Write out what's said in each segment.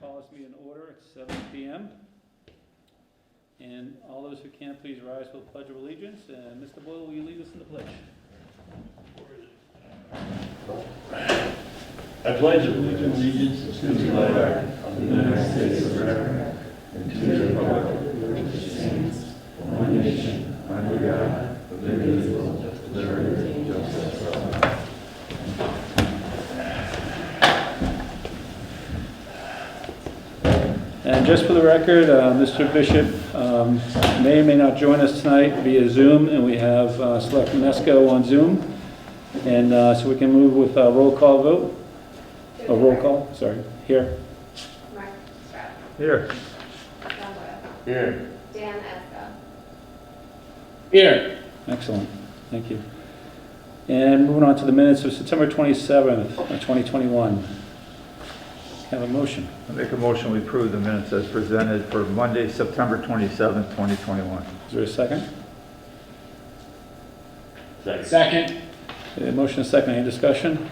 call this meeting in order at 7 p.m. And all those who can, please rise for the Pledge of Allegiance. And Mr. Boyle, will you lead us in the pledge? I pledge allegiance to the flag of the United States of America and to the republic which stands one nation under God, indivisible, with liberty and justice for all. And just for the record, Mr. Bishop may or may not join us tonight via Zoom, and we have Selectman Esco on Zoom. And so we can move with a roll call vote. A roll call, sorry. Here. Mark Stroud. Here. John Boyle. Here. Dan Esco. Here. Excellent. Thank you. And moving on to the minutes of September 27th, 2021. Have a motion. I make a motion we approve the minutes as presented for Monday, September 27th, 2021. Is there a second? Second. Okay, motion is second. Any discussion?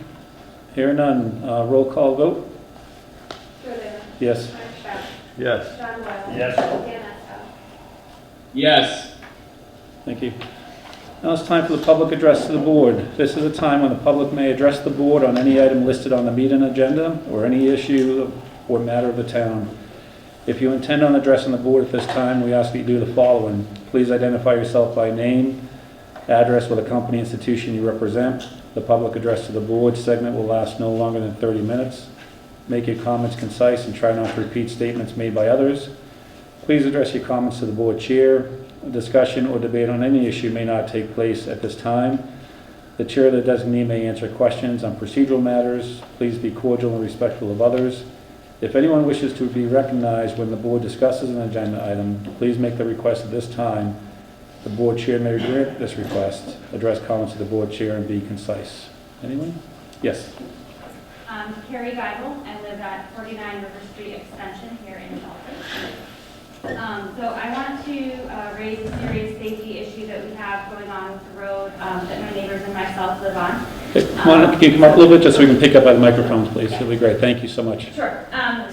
Here none. Roll call vote. Julie. Yes. Mark Stroud. Yes. John Boyle. Yes. Dan Esco. Yes. Thank you. Now it's time for the public address to the board. This is a time when the public may address the board on any item listed on the meeting agenda or any issue or matter of the town. If you intend on addressing the board at this time, we ask that you do the following. Please identify yourself by name, address with the company institution you represent. The public address to the board segment will last no longer than 30 minutes. Make your comments concise and try not to repeat statements made by others. Please address your comments to the board chair. A discussion or debate on any issue may not take place at this time. The chair or the designee may answer questions on procedural matters. Please be cordial and respectful of others. If anyone wishes to be recognized when the board discusses an agenda item, please make the request at this time. The board chair may grant this request. Address comments to the board chair and be concise. Anyone? Yes. Carrie Geibel. I live at 49 River Street Extension here in Dalton. So I want to raise a serious safety issue that we have going on with the road that my neighbors and myself live on. Hey, can you come up a little bit just so we can pick up by the microphones, please? It'll be great. Thank you so much. Sure.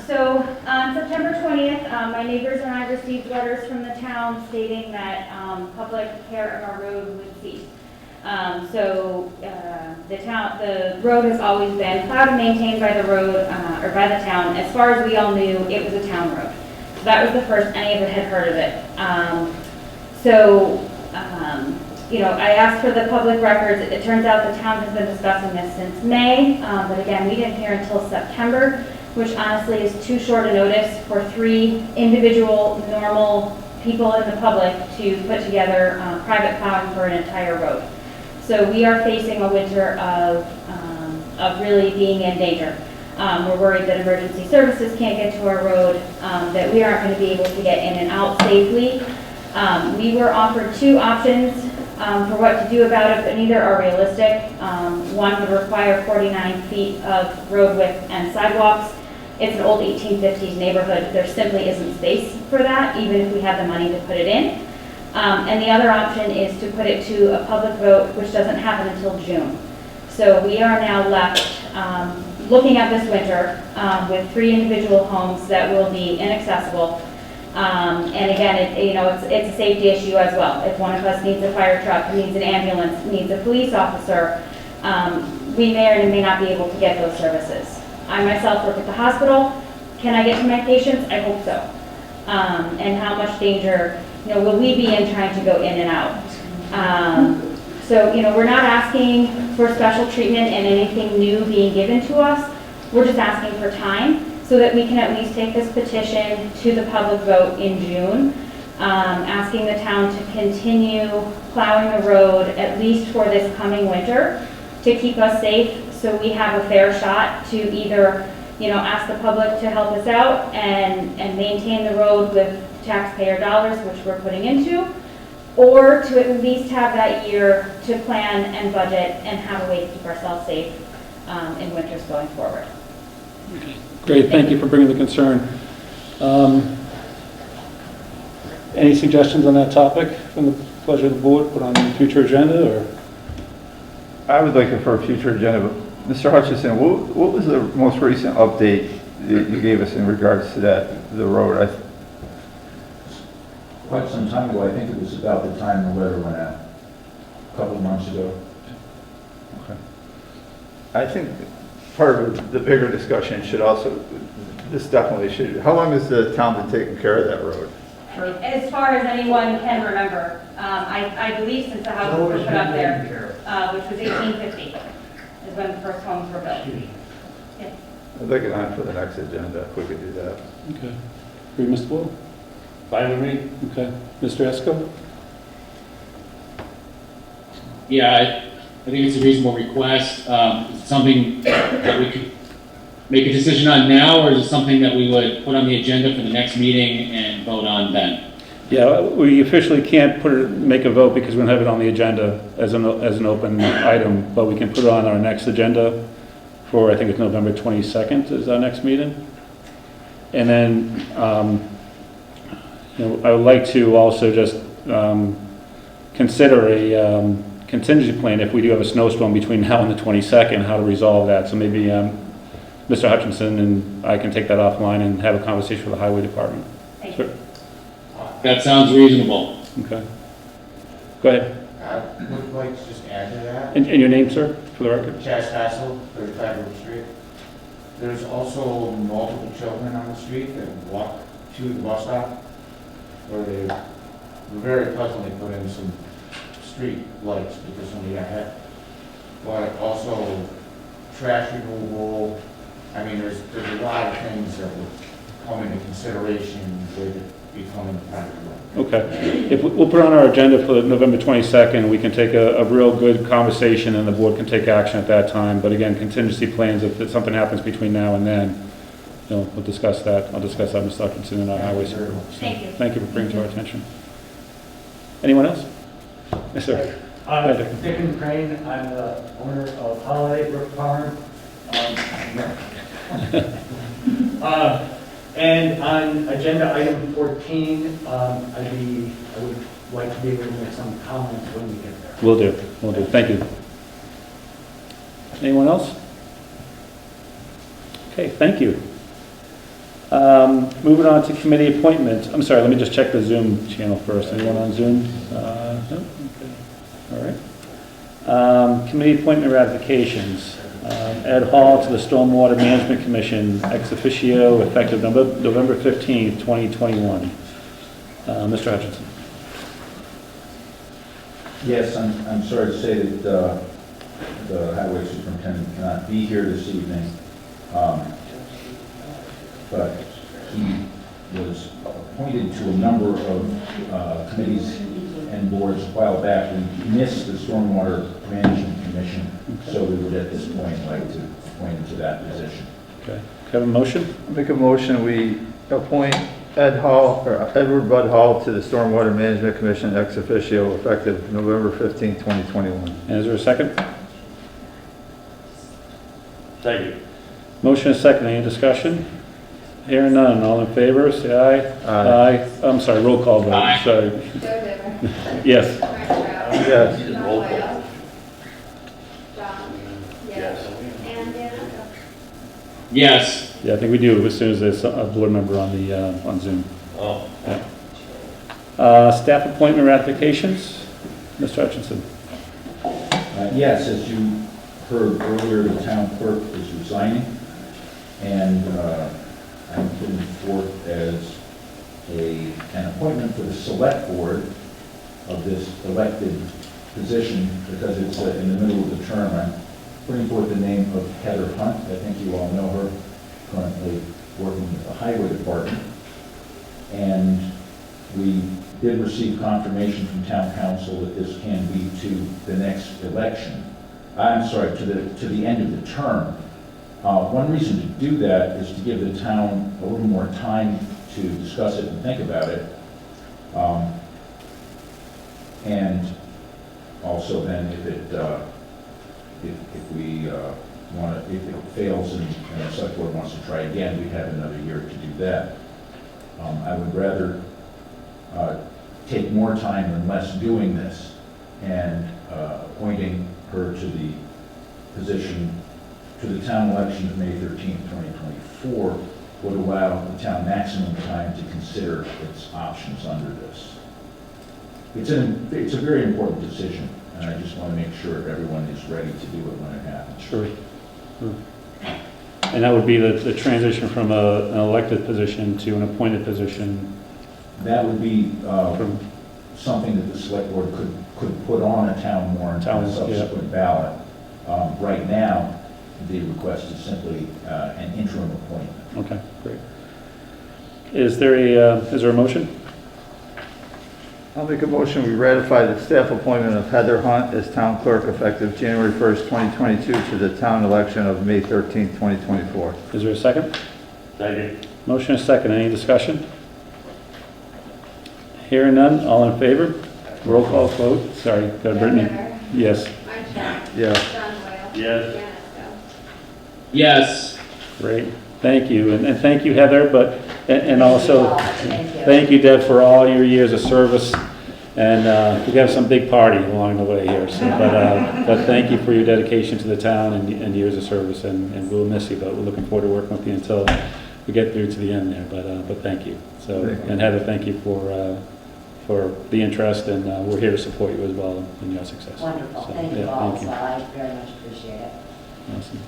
So on September 20th, my neighbors and I received letters from the town stating that public care of our road would cease. The road has always been plowed and maintained by the road or by the town. As far as we all knew, it was a town road. So that was the first any of us had heard of it. I asked for the public records. It turns out the town has been discussing this since May, but again, we didn't hear until September, which honestly is too short a notice for 3 individual, normal people in the public to put together private plowing for an entire road. So we are facing a winter of really being in danger. We're worried that emergency services can't get to our road, that we aren't going to be able to get in and out safely. We were offered 2 options for what to do about it, but neither are realistic. One would require 49 feet of road width and sidewalks. It's an old 1850s neighborhood. There simply isn't space for that, even if we had the money to put it in. And the other option is to put it to a public vote, which doesn't happen until June. So we are now left looking at this winter with 3 individual homes that will be inaccessible. And again, it's a safety issue as well. If one of us needs a fire truck, needs an ambulance, needs a police officer, we may or may not be able to get those services. I myself work at the hospital. Can I get to my patients? I hope so. And how much danger will we be in trying to go in and out? So, we're not asking for special treatment and anything new being given to us. We're just asking for time so that we can at least take this petition to the public vote in June, asking the town to continue plowing the road at least for this coming winter to keep us safe so we have a fair shot to either, ask the public to help us out and maintain the road with taxpayer dollars, which we're putting into, or to at least have that year to plan and budget and have a way to keep ourselves safe in winters going forward. Okay. Great, thank you for bringing the concern. Any suggestions on that topic from the pleasure of the board, put on the future agenda, or? I would like it for a future agenda, but Mr. Hutchison, what was the most recent update you gave us in regards to that, the road. Quite some time ago, I think it was about the time the letter went out, a couple of months ago. I think part of the bigger discussion should also, this definitely should, how long has the town been taking care of that road? As far as anyone can remember, I believe since the houses were put up there, which was 1850, is when the first homes were built. Yeah. I'd like it on for the next agenda, if we could do that. Okay. Agree, Mr. Wall? Fine with me? Okay. Mr. Esco? Yeah, I think it's a reasonable request. Is it something that we could make a decision on now, or is it something that we would put on the agenda for the next meeting and vote on then? Yeah, we officially can't make a vote because we don't have it on the agenda as an open item, but we can put it on our next agenda for, I think it's November 22nd is our next meeting. And then, I would like to also just consider a contingency plan if we do have a snowstorm between now and the 22nd, how to resolve that. So maybe Mr. Hutchinson and I can take that offline and have a conversation with the highway department. Thank Sure. you. That sounds reasonable. Okay. Go ahead. I would like to just add to that. And your name, sir, for the record? Chaz Castle, 35 River Street. There's also multiple children on the street that walk to the bus stop, where they very pleasantly put in some street lights because somebody got hit. But also trash removal. I mean, there's a lot of things that would come into consideration with it becoming a private road. Okay. If we'll put it on our agenda for November 22nd, we can take a real good conversation and the board can take action at that time. But again, contingency plans, if something happens between now and then, we'll discuss that. I'll discuss that with Mr. Hutchinson and our highway supervisor. Thank you. Thank you for bringing it to our attention. Anyone else? Yes, sir. I'm Dick and Crane. I'm the owner of Holiday Brook Farm. And on agenda item 14, I would like to be able to make some comments when we get there. Will do. Thank you. Anyone else? Okay, thank you. Moving on to committee appointments. I'm sorry, let me just check the Zoom channel first. Anyone on Zoom? No? Okay. All right. Committee appointment ratifications. Ed Hall to the Stormwater Management Commission, ex officio, effective November 15th, 2021. Mr. Hutchinson. Yes, I'm sorry to say that the highway superintendent cannot be here this evening, but he was appointed to a number of committees and boards a while back. We missed the Stormwater Management Commission, so we would at this point like to appoint him to that position. Okay. Have a motion? Make a motion, we appoint Edward Bud Hall to the Stormwater Management Commission ex officio effective November 15, 2021. And is there a second? Second. Motion is second. Any discussion? Hearing none. All in favor, say aye. Aye. I'm sorry, roll call vote. Aye. Sorry. Joe Diffie. Yes. Mark Stroud. Yes. John Roll call. Boyle. John. Yes. And Dan Echo. Yes. Yeah, I think we do as soon as there's a board member on the, on Zoom. Oh. Staff appointment ratifications. Mr. Hutchinson. Yes, as you heard earlier, the town clerk is resigning, and I'm putting forth as an appointment for the select board of this elected position, because it's in the middle of the term. I'm putting forth the name of Heather Hunt. I think you all know her, currently working with the highway department. And we did receive confirmation from town council that this can be to the next election. I'm sorry, to the end of the term. One reason to do that is to give the town a little more time to discuss it and think about it. And also then if it fails and the select board wants to try again, we'd have another year to do that. I would rather take more time than less doing this and appointing her to the position, to the town election of May 13th, 2024, would allow the town maximum time to consider its options under this. It's a very important decision, and I just want to make sure everyone is ready to do it when it happens. Sure. And that would be the transition from an elected position to an appointed position. That would be something that the select board could put on a town warrant on a subsequent ballot. Right now, the request is simply an interim appointment. Okay, great. Is there a motion? I'll make a motion, we ratify the staff appointment of Heather Hunt as town clerk effective January 1st, 2022 to the town election of May 13th, 2024. Is there a second? Second. Motion is second. Any discussion? Hearing none, all in favor? Roll call vote. Sorry, Joe Brittany. Rivera, Yes. Mike Shaw, Yes. John Boyle. Yes. Dan Esco. Yes. Great. Thank you. And thank you, Heather, and also Thank you. thank you, Deb, for all your years of service. And we got some big party along the way here. So, but thank you for your dedication to the town and years of service. And we'll miss you, but we're looking forward to working with you until we get through to the end there. But thank you. So, and Heather, thank you for the interest, and we're here to support you as well in your success. Wonderful. So, Thank you yeah, all thank as well. I very much appreciate it. Awesome.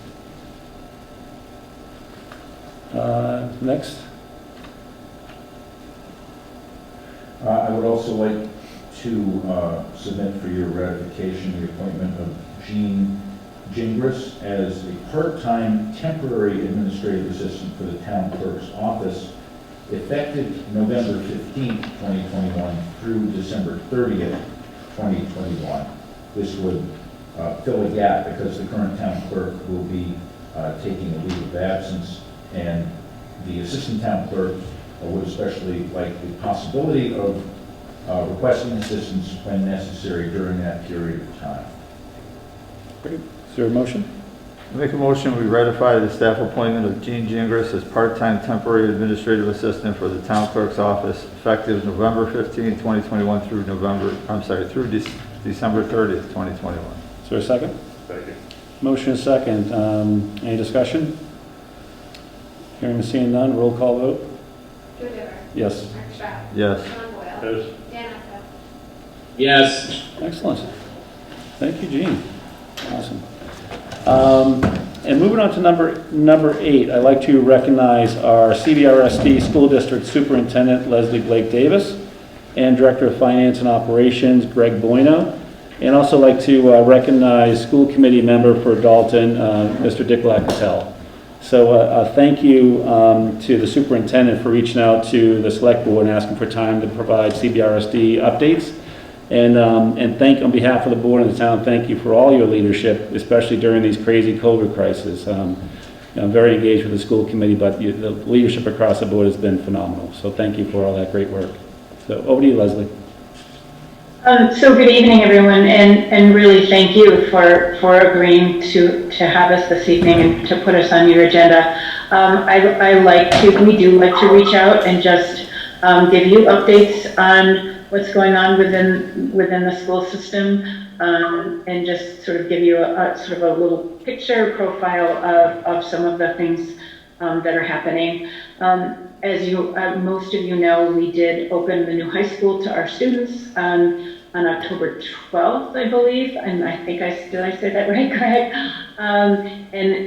Next. I would also like to submit for your ratification the appointment of Jean Gingras as a part-time temporary administrative assistant for the town clerk's office, effective November 15th, 2021 through December 30th, 2021. This would fill a gap because the current town clerk will be taking a leave of absence, and the assistant town clerk would especially like the possibility of requesting assistance when necessary during that period of time. Great. Is there a motion? I make a motion, we ratify the staff appointment of Jean Gingras as part-time temporary administrative assistant for the town clerk's office effective November 15th, 2021 through December 30th, 2021. Is there a second? Second. Motion is second. Any discussion? Hearing and seeing none, roll call vote. Joe Rivera, Yes. Mike Shaw, Yes. John Boyle. Yes. Dan Esco. Yes. Excellent. Thank you, Jean. Awesome. And moving on to number 8, I'd like to recognize our CBRSD School District Superintendent Leslie Blake Davis and Director of Finance and Operations Greg Bueno, and also like to recognize School Committee member for Dalton, Mr. Dick Lacatell. So thank you to the superintendent for reaching out to the select board and asking for time to provide CBRSD updates. And thank, on behalf of the board and the town, thank you for all your leadership, especially during these crazy COVID crises. I'm very engaged with the school committee, but the leadership across the board has been phenomenal. So thank you for all that great work. So over to you, Leslie. So good evening, everyone, and really thank you for agreeing to have us this evening and to put us on your agenda. We do like to reach out and just give you updates on what's going on within the school system, and just sort of give you a sort of a little picture profile of some of the things that are happening. As most of you know, we did open the new high school to our students on October 12th, I believe, and I think did I say that right, Greg? And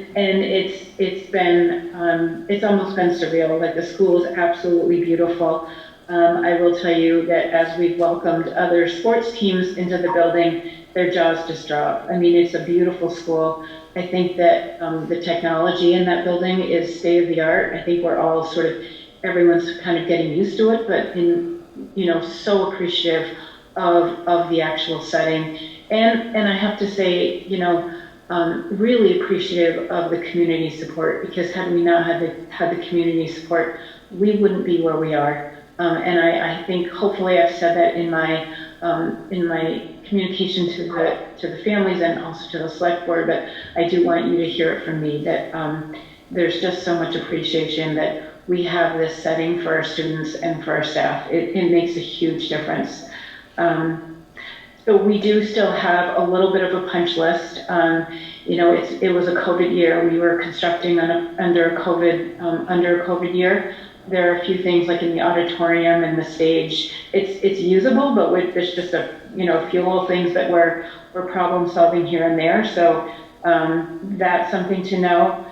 it's almost been surreal. Like, the school is absolutely beautiful. I will tell you that as we've welcomed other sports teams into the building, their jaws just drop. I mean, it's a beautiful school. I think that the technology in that building is state of the art. I think we're all everyone's kind of getting used to it, but so appreciative of the actual setting. And I have to say, really appreciative of the community support, because had we not had the community support, we wouldn't be where we are. And I think hopefully I've said that in my communication to the families and also to the select board, but I do want you to hear it from me that there's just so much appreciation that we have this setting for our students and for our staff. It makes a huge difference. So we do still have a little bit of a punch list. It was a COVID year. We were constructing under a COVID year. There are a few things like in the auditorium and the stage. It's usable, but there's just a few little things that we're problem solving here and there. So that's something to know.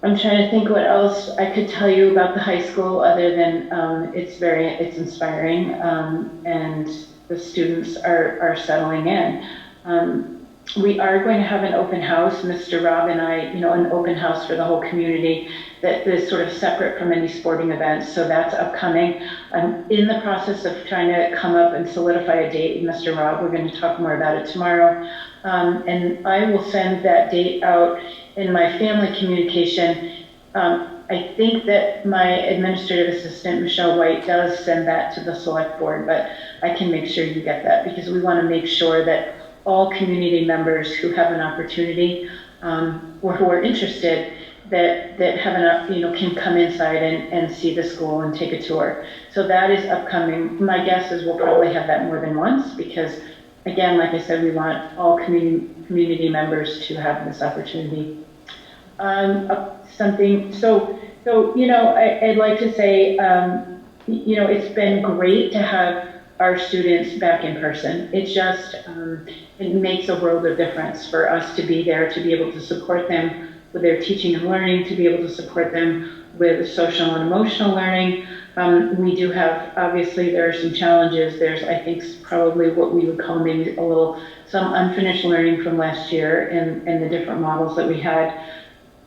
I'm trying to think what else I could tell you about the high school other than it's inspiring, and the students are settling in. We are going to have an open house, Mr. Rob and I, an open house for the whole community that is sort of separate from any sporting events. So that's upcoming. I'm in the process of trying to come up and solidify a date with Mr. Rob. We're going to talk more about it tomorrow. And I will send that date out in my family communication. I think that my administrative assistant, Michelle White, does send that to the select board, but I can make sure you get that because we want to make sure that all community members who have an opportunity or who are interested that have can come inside and see the school and take a tour. So that is upcoming. My guess is we'll probably have that more than once because, again, like I said, we want all community members to have this opportunity. I'd like to say, it's been great to have our students back in person. It's just, it makes a world of difference for us to be there, to be able to support them with their teaching and learning, to be able to support them with social and emotional learning. We do have, obviously, there are some challenges. There's, I think, probably what we would call maybe some unfinished learning from last year and the different models that we had.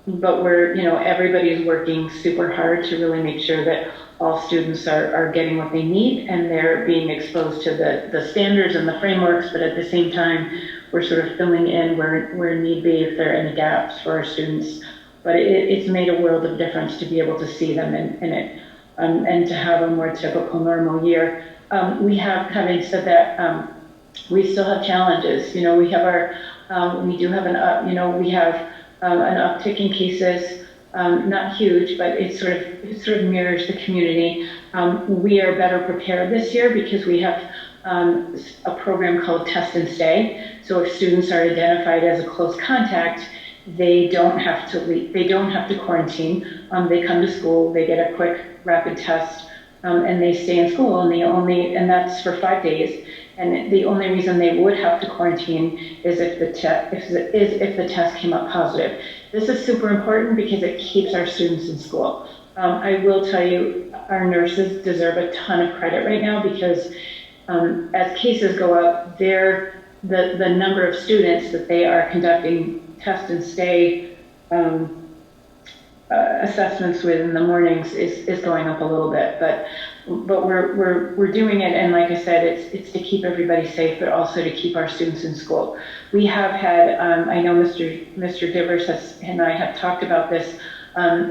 But everybody's working super hard to really make sure that all students are getting what they need and they're being exposed to the standards and the frameworks, but at the same time, we're sort of filling in where need be if there are any gaps for our students. But it's made a world of difference to be able to see them in it and to have a more typical normal year. Having said that, we still have challenges. We have an uptick in cases. Not huge, but it sort of mirrors the community. We are better prepared this year because we have a program called Test and Stay. So if students are identified as a close contact, they don't have to leave. They don't have to quarantine. They come to school, they get a quick rapid test, and they stay in school. And that's for 5 days. And the only reason they would have to quarantine is if the test came up positive. This is super important because it keeps our students in school. I will tell you, our nurses deserve a ton of credit right now because as cases go up, the number of students that they are conducting test and stay assessments with in the mornings is going up a little bit, but we're doing it, and like I said, it's to keep everybody safe, but also to keep our students in school. We have had, I know Mr. Divers and I have talked about this.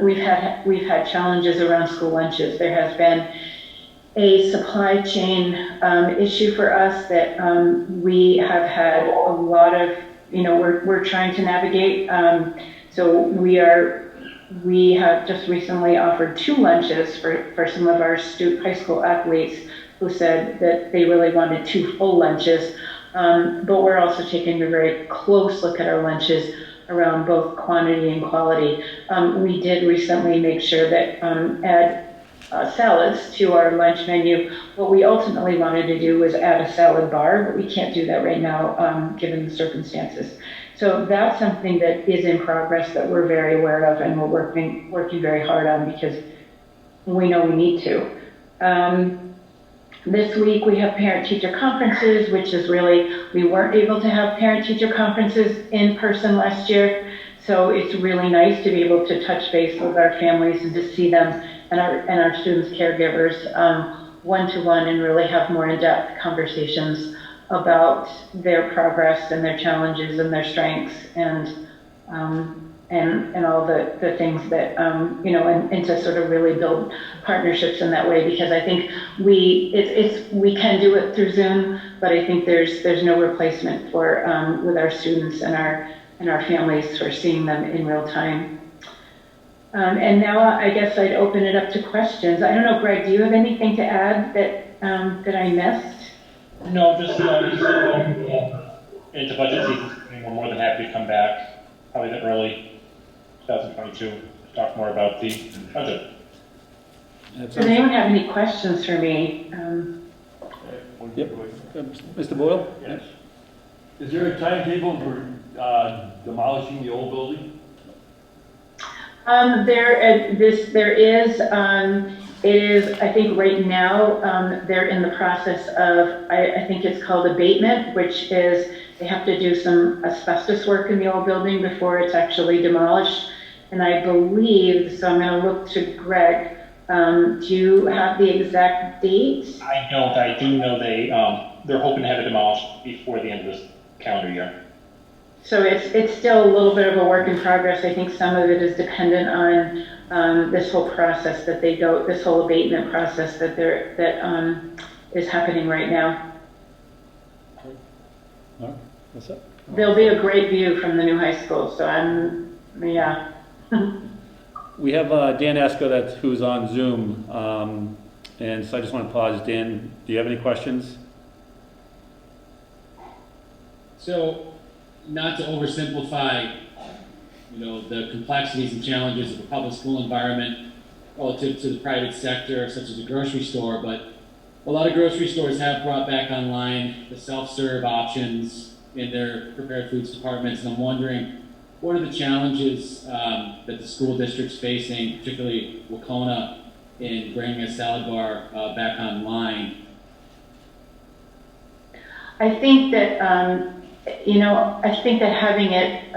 We've had challenges around school lunches. There has been a supply chain issue for us that we have had a lot of, we're trying to navigate. So we have just recently offered 2 lunches for some of our high school athletes who said that they really wanted 2 full lunches. But we're also taking a very close look at our lunches around both quantity and quality. We did recently make sure that add salads to our lunch menu. What we ultimately wanted to do was add a salad bar, but we can't do that right now given the circumstances. So that's something that is in progress that we're very aware of and we're working very hard on because we know we need to. This week we have parent-teacher conferences, which is really, we weren't able to have parent-teacher conferences in person last year. So it's really nice to be able to touch base with our families and to see them and our students' caregivers one-to-one and really have more in-depth conversations about their progress and their challenges and their strengths and all the things that, and to sort of really build partnerships in that way, because I think we can do it through Zoom, but I think there's no replacement for, with our students and our families for seeing them in real time. And now I guess I'd open it up to questions. I don't know, Greg, do you have anything to add that I missed? No, just into budget season, and we're more than happy to come back, probably the early 2022, to talk more about the budget. Does anyone have any questions for me? Yep. Mr. Boyle? Yes. Is there a timetable for demolishing the old building? There is, it is, I think right now, they're in the process of, I think it's called abatement, which is they have to do some asbestos work in the old building before it's actually demolished. And I believe, so I'm going to look to Greg, do you have the exact date? I don't. I do know they're hoping to have it demolished before the end of this calendar year. So it's still a little bit of a work in progress. I think some of it is dependent on this whole process that they go, this whole abatement process that is happening right now. All right, what's up? There'll be a great view from the new high school, so yeah. We have Dan Esco who's on Zoom, and so I just want to pause. Dan, do you have any questions? So, not to oversimplify, the complexities and challenges of a public school environment relative to the private sector, such as a grocery store, but a lot of grocery stores have brought back online the self-serve options in their prepared foods departments, and I'm wondering, what are the challenges that the school district's facing, particularly Wacona, in bringing a salad bar back online? I think that, I think that having it,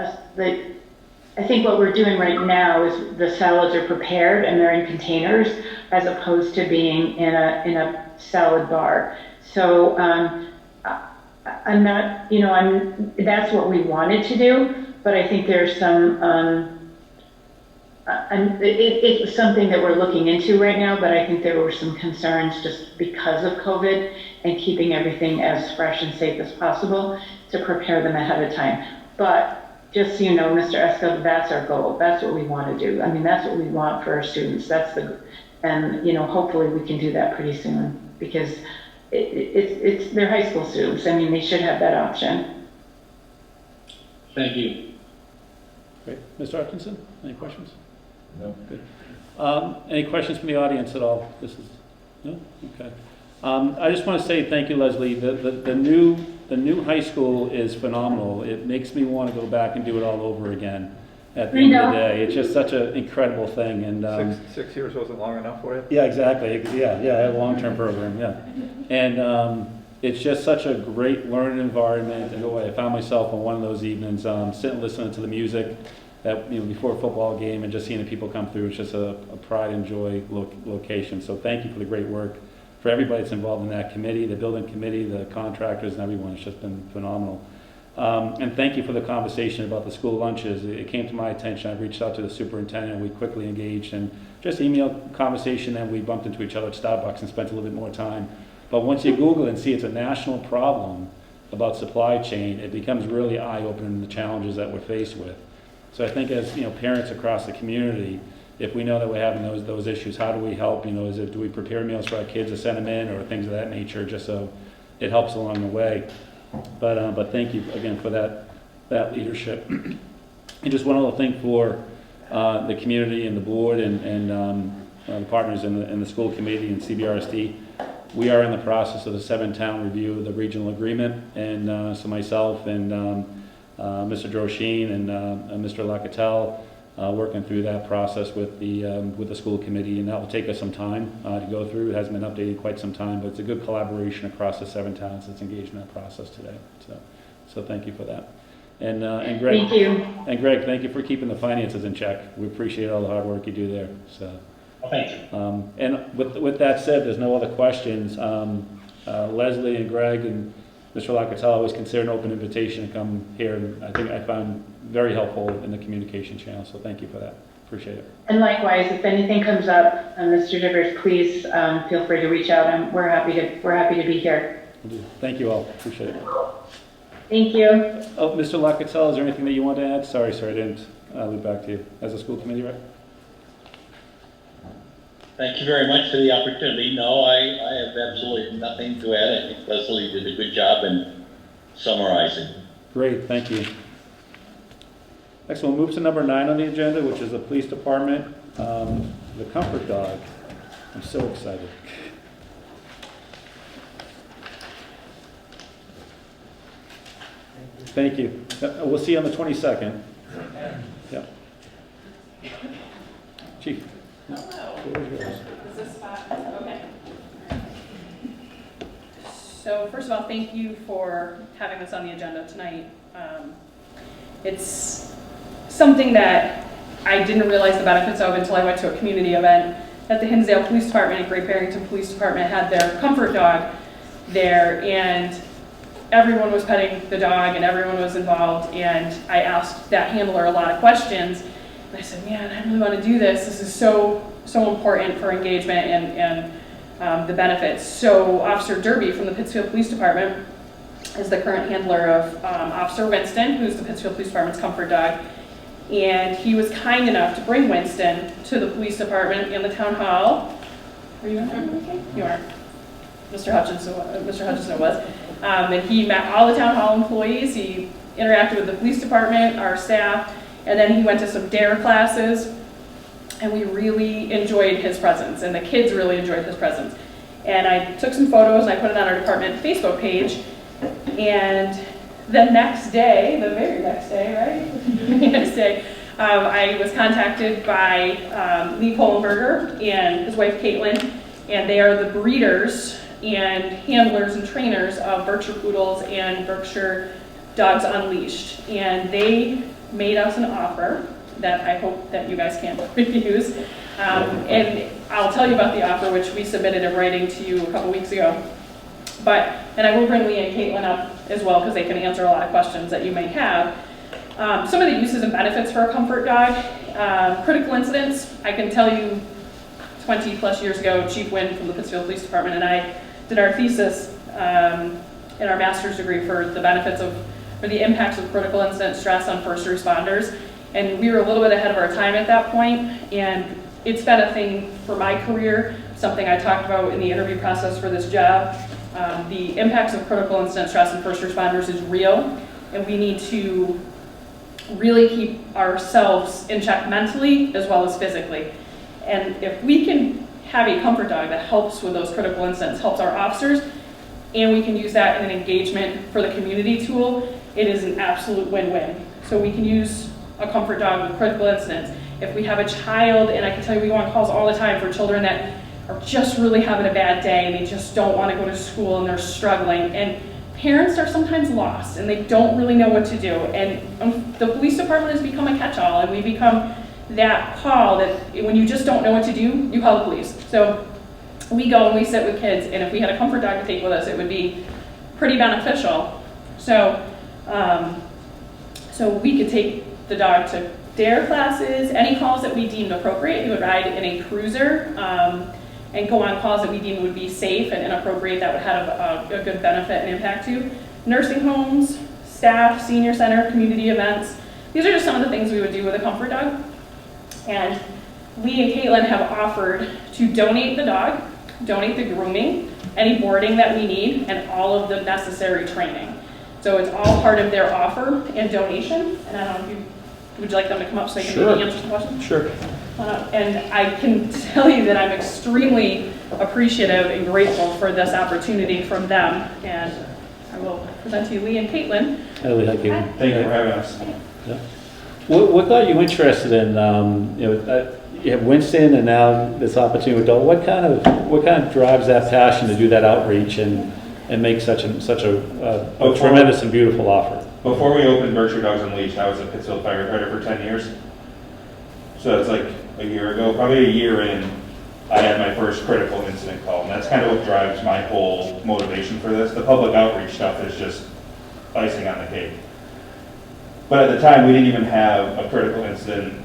I think what we're doing right now is the salads are prepared and they're in containers as opposed to being in a salad bar. So I'm not, that's what we wanted to do, but I think there's some, it's something that we're looking into right now, but I think there were some concerns just because of COVID and keeping everything as fresh and safe as possible to prepare them ahead of time. But just so you know, Mr. Esco, that's our goal. That's what we want to do. I mean, that's what we want for our students. And hopefully we can do that pretty soon because they're high school students. I mean, they should have that option. Thank you. Great. Mr. Atkinson, any questions? No. Good. Any questions from the audience at all? No? Okay. I just want to say thank you, Leslie. The new high school is phenomenal. It makes me want to go back and do it all over again at the end of the day. It's just such an incredible thing. And six years wasn't long enough for you? Yeah, exactly. Yeah, I have a long-term program, yeah. And it's just such a great learning environment. And I found myself on one of those evenings sitting listening to the music before a football game and just seeing the people come through. It's just a pride and joy location. So thank you for the great work. For everybody that's involved in that committee, the building committee, the contractors, and everyone. It's just been phenomenal. And thank you for the conversation about the school lunches. It came to my attention. I reached out to the superintendent, and we quickly engaged, and just email conversation, and we bumped into each other at Starbucks and spent a little bit more time. But once you Google and see it's a national problem about supply chain, it becomes really eye-opening, the challenges that we're faced with. So I think as parents across the community, if we know that we're having those issues, how do we help? Do we prepare meals for our kids to send them in or things of that nature, just so it helps along the way. But thank you again for that leadership. And just one other thing for the community and the board and the partners in the school committee and CBRSD. We are in the process of the 7-town review of the regional agreement, and so myself and Mr. Droshine and Mr. Lacatelle working through that process with the school committee, and that will take us some time to go through. It hasn't been updated quite some time, but it's a good collaboration across the 7 towns that's engaged in that process today. So thank you for that. And Greg, thank you. And Greg, thank you for keeping the finances in check. We appreciate all the hard work you do there. So. Well, thank you. And with that said, there's no other questions. Leslie and Greg and Mr. Lacatelle always consider an open invitation to come here. And I think I found very helpful in the communication channel. So thank you for that. Appreciate it. And likewise, if anything comes up, Mr. Divers, please feel free to reach out. We're happy to be here. Thank you all. Appreciate it. Thank you. Oh, Mr. Lacatelle, is there anything that you want to add? Sorry, I didn't loop back to you as a school committee rep. Thank you very much for the opportunity. No, I have absolutely nothing to add. I think Leslie did a good job in summarizing. Great, thank you. Next, we'll move to number 9 on the agenda, which is the police department, the comfort dog. I'm so excited. Thank you. We'll see you on the 22nd. Yeah. Chief. Is this spot? Okay. So first of all, thank you for having this on the agenda tonight. It's something that I didn't realize the benefits of until I went to a community event at the Hinsdale Police Department and Great Barrington Police Department had their comfort dog there, and everyone was petting the dog and everyone was involved, and I asked that handler a lot of questions. And I said, man, I really want to do this. This is so important for engagement and the benefits. So Officer Derby from the Pittsfield Police Department is the current handler of Officer Winston, who's the Pittsfield Police Department's comfort dog. And he was kind enough to bring Winston to the police department in the town hall. Are you in front of me? You are. Mr. Hutchinson was. And he met all the town hall employees. He interacted with the police department, our staff, and then he went to some DARE classes. And we really enjoyed his presence, and the kids really enjoyed his presence. And I took some photos and I put it on our department Facebook page. And the next day, the very next day, right? Next day, I was contacted by Lee Kohlenberger and his wife Caitlin, and they are the breeders and handlers and trainers of Berkshire Poodles and Berkshire Dogs Unleashed. And they made us an offer that I hope that you guys can refuse. And I'll tell you about the offer, which we submitted in writing to you a couple weeks ago. And I will bring Lee and Caitlin up as well, because they can answer a lot of questions that you may have. Some of the uses and benefits for a comfort dog. Critical incidents, I can tell you 20 plus years ago, Chief Wynn from the Pittsfield Police Department and I did our thesis in our master's degree for the benefits of, or the impacts of critical incident stress on first responders. And we were a little bit ahead of our time at that point, and it's been a thing for my career, something I talked about in the interview process for this job. The impacts of critical incident stress on first responders is real, and we need to really keep ourselves in check mentally as well as physically. And if we can have a comfort dog that helps with those critical incidents, helps our officers, and we can use that in an engagement for the community tool, it is an absolute win-win. So we can use a comfort dog with critical incidents. If we have a child, and I can tell you we go on calls all the time for children that are just really having a bad day and they just don't want to go to school and they're struggling, and parents are sometimes lost and they don't really know what to do, and the police department has become a catch-all, and we become that call that when you just don't know what to do, you call the police. So we go and we sit with kids, and if we had a comfort dog to take with us, it would be pretty beneficial. So we could take the dog to DARE classes, any calls that we deemed appropriate. He would ride in a cruiser and go on calls that we deemed would be safe and inappropriate that would have a good benefit and impact to. Nursing homes, staff, senior center, community events. These are just some of the things we would do with a comfort dog. And Lee and Caitlin have offered to donate the dog, donate the grooming, any boarding that we need, and all of the necessary training. So it's all part of their offer and donation. And I don't know if you, would you like them to come up so you can maybe answer some questions? Sure. And I can tell you that I'm extremely appreciative and grateful for this opportunity from them. And I will present to you Lee and Caitlin. Hi, Lee. Hi, Caitlin. Thank you for having us. Yeah. What got you interested in, you have Winston and now this opportunity with Dalton? What kind of drives that passion to do that outreach and make such a tremendous and beautiful offer? Before we opened Berkshire Dogs Unleashed, I was a Pittsfield firefighter for 10 years. So that's like a year ago, probably a year in, I had my first critical incident call. And that's kind of what drives my whole motivation for this. The public outreach stuff is just icing on the cake. But at the time, we didn't even have a critical incident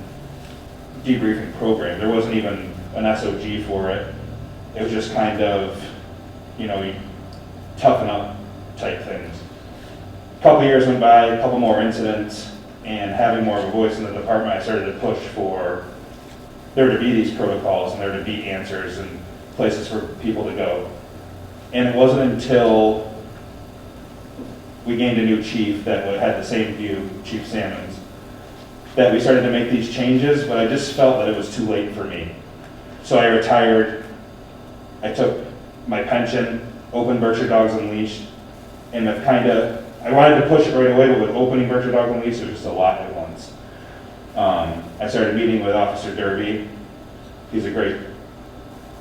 debriefing program. There wasn't even an SOG for it. It was just kind of, toughen up type things. A couple years went by, a couple more incidents, and having more of a voice in the department, I started to push for there to be these protocols and there to be answers and places for people to go. And it wasn't until we gained a new chief that had the same view, Chief Salmons, that we started to make these changes, but I just felt that it was too late for me. So I retired, I took my pension, opened Berkshire Dogs Unleashed, and I've I wanted to push it right away, but with opening Berkshire Dogs Unleashed, it was just a lot at once. I started meeting with Officer Derby. He's a great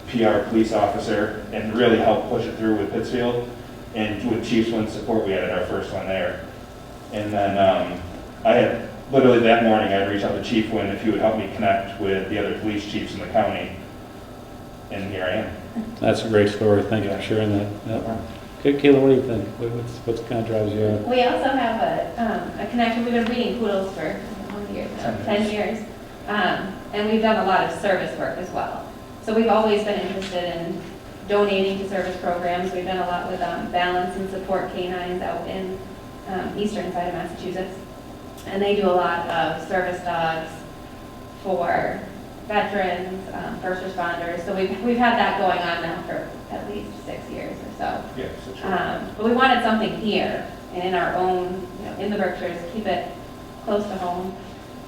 PR police officer and really helped push it through with Pittsfield. And with Chiefs Win support, we had our first one there. And then I had, literally that morning, I'd reach out to Chief Win if he would help me connect with the other police chiefs in the county. And here I am. That's a great story. Thank you for sharing that. Yeah. Okay, Kayla, what do you think? What's kind of drives you out? We also have a connection. We've been breeding poodles for how many years now? 10 years. And we've done a lot of service work as well. So we've always been interested in donating to service programs. We've done a lot with balance and support canines out in eastern side of Massachusetts. And they do a lot of service dogs for veterans, first responders. So we've had that going on now for at least 6 years or so. Yeah, so true. But we wanted something here and in our own, in the Berkshires, keep it close to home.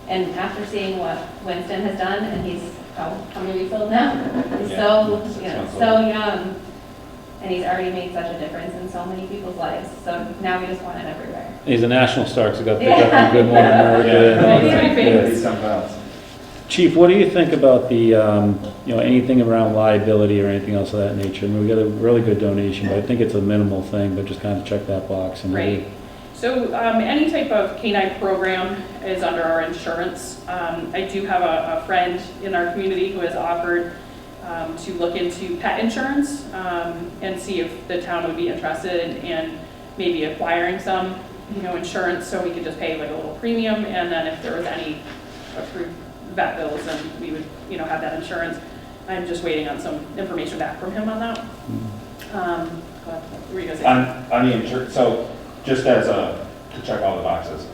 And after seeing what Winston has done, and he's how many weeks old now? He's so young, and he's already made such a difference in so many people's lives. So now we just want it everywhere. He's a national star, because he got picked up in Good Morning America. He's something else. Chief, what do you think about the, anything around liability or anything else of that nature? I mean, we got a really good donation, but I think it's a minimal thing, but just kind of check that box. And Right. So any type of canine program is under our insurance. I do have a friend in our community who has offered to look into pet insurance and see if the town would be interested in maybe acquiring some, insurance, so we could just pay like a little premium, and then if there was any approved vet bills, then we would, have that insurance. I'm just waiting on some information back from him on that. What were you gonna say? On the insurance, so just as to check all the boxes,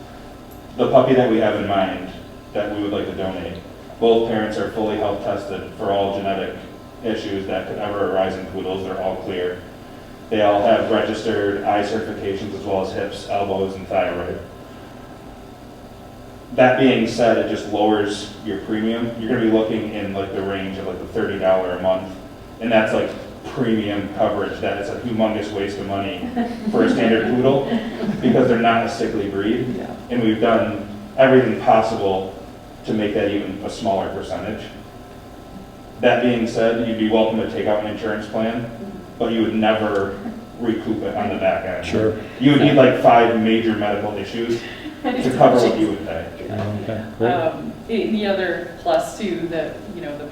the puppy that we have in mind that we would like to donate, both parents are fully health tested for all genetic issues that could ever arise in poodles. They're all clear. They all have registered eye certifications as well as hips, elbows, and thyroid. That being said, it just lowers your premium. You're going to be looking in like the range of like the $30 a month, and that's like premium coverage. That is a humongous waste of money for a standard poodle because they're not a sickly breed. Yeah. And we've done everything possible to make that even a smaller percentage. That being said, you'd be welcome to take out an insurance plan, but you would never recoup it on the back end. Sure. You would need like 5 major medical issues to cover what you would pay. Okay, great. The other plus to the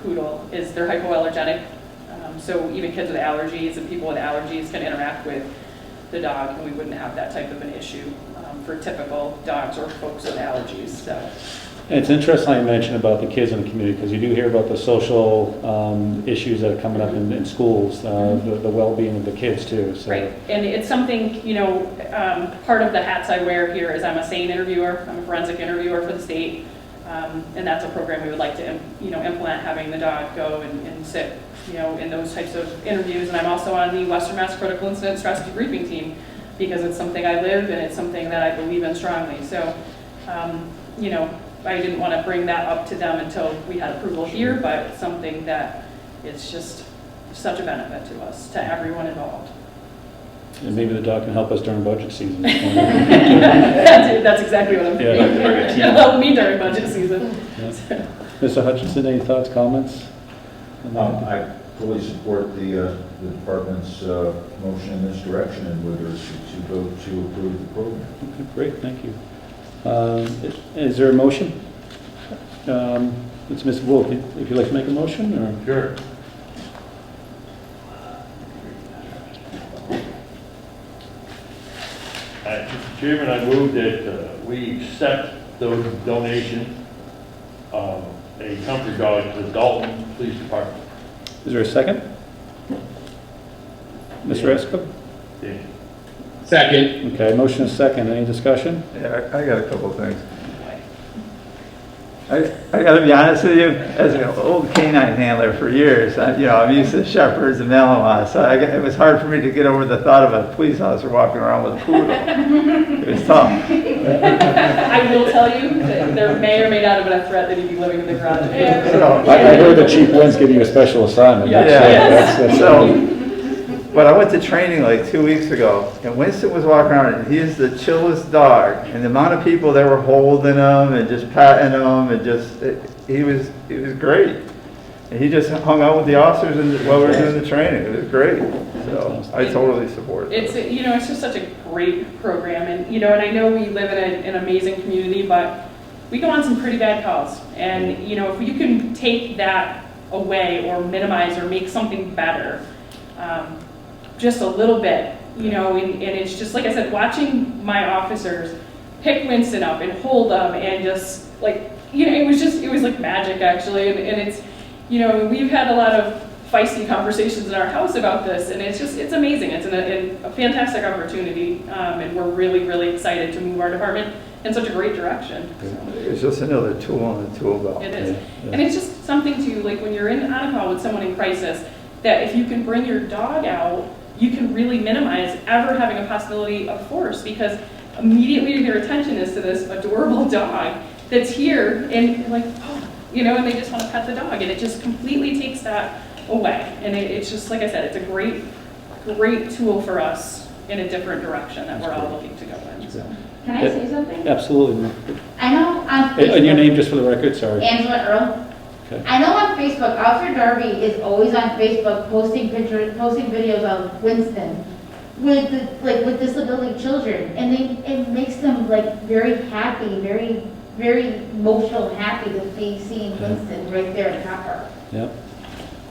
poodle is they're hypoallergenic. So even kids with allergies and people with allergies can interact with the dog, and we wouldn't have that type of an issue for typical dogs or folks with allergies. So. And it's interesting you mentioned about the kids in the community, because you do hear about the social issues that are coming up in schools, the well-being of the kids too. So. Right, and it's something, part of the hats I wear here is I'm a SANE interviewer. I'm a forensic interviewer for the state, and that's a program we would like to, implement, having the dog go and sit, in those types of interviews. And I'm also on the Western Mass Critical Incident Stress Debriefing team, because it's something I live and it's something that I believe in strongly. So, I didn't want to bring that up to them until we had approval here, but it's something that it's just such a benefit to us, to everyone involved. And maybe the dog can help us during budget season. That's exactly what I'm thinking. It'll help me during budget season. Yeah. Mr. Hutchinson, any thoughts, comments? I fully support the department's motion in this direction, and would urge you to vote to approve the program. Okay, great, thank you. Is there a motion? It's Ms. Wolf, if you'd like to make a motion, or? Sure. Mr. Chairman, I move that we accept those donations of a comfort dog to the Dalton Police Department. Is there a second? Mr. Esco? Yeah. Second. Okay, motion is second. Any discussion? Yeah, I got a couple of things. I gotta be honest with you, as an old canine handler for years, I'm used to shepherds and Malinois, so it was hard for me to get over the thought of a police officer walking around with a poodle. It was tough. I will tell you that there may or may not have been a threat that he'd be living in the garage. I heard that Chief Wynn's giving you a special assignment. But I went to training like 2 weeks ago, and Winston was walking around, and he is the chillest dog. And the amount of people that were holding him and just patting him, and he was great. And he just hung out with the officers while we were doing the training. It was great. So I totally support it. It's just such a great program, and I know we live in an amazing community, but we go on some pretty bad calls. And if you can take that away or minimize or make something better. Just a little bit, and it's just, like I said, watching my officers pick Winston up and hold him and just like, it was like magic actually. And it's, we've had a lot of feisty conversations in our house about this, and it's amazing. It's a fantastic opportunity, and we're really, really excited to move our department in such a great direction. So. It's just another tool in the tool belt. It is. Yeah. And it's just something to, like, when you're on a call with someone in crisis, that if you can bring your dog out, you can really minimize ever having a possibility of force, because immediately their attention is to this adorable dog that's here and like, and they just want to pet the dog, and it just completely takes that away. And it's just, like I said, it's a great, great tool for us in a different direction that we're all looking to go in. So. Can I say something? Absolutely. I know on Facebook. And your name just for the record, sorry. Angela Earl. Okay. I know on Facebook, Officer Darby is always on Facebook posting videos of Winston with disability children, and it makes them like very happy, very, very emotional, happy to be seeing Winston right there in Copper. Yep.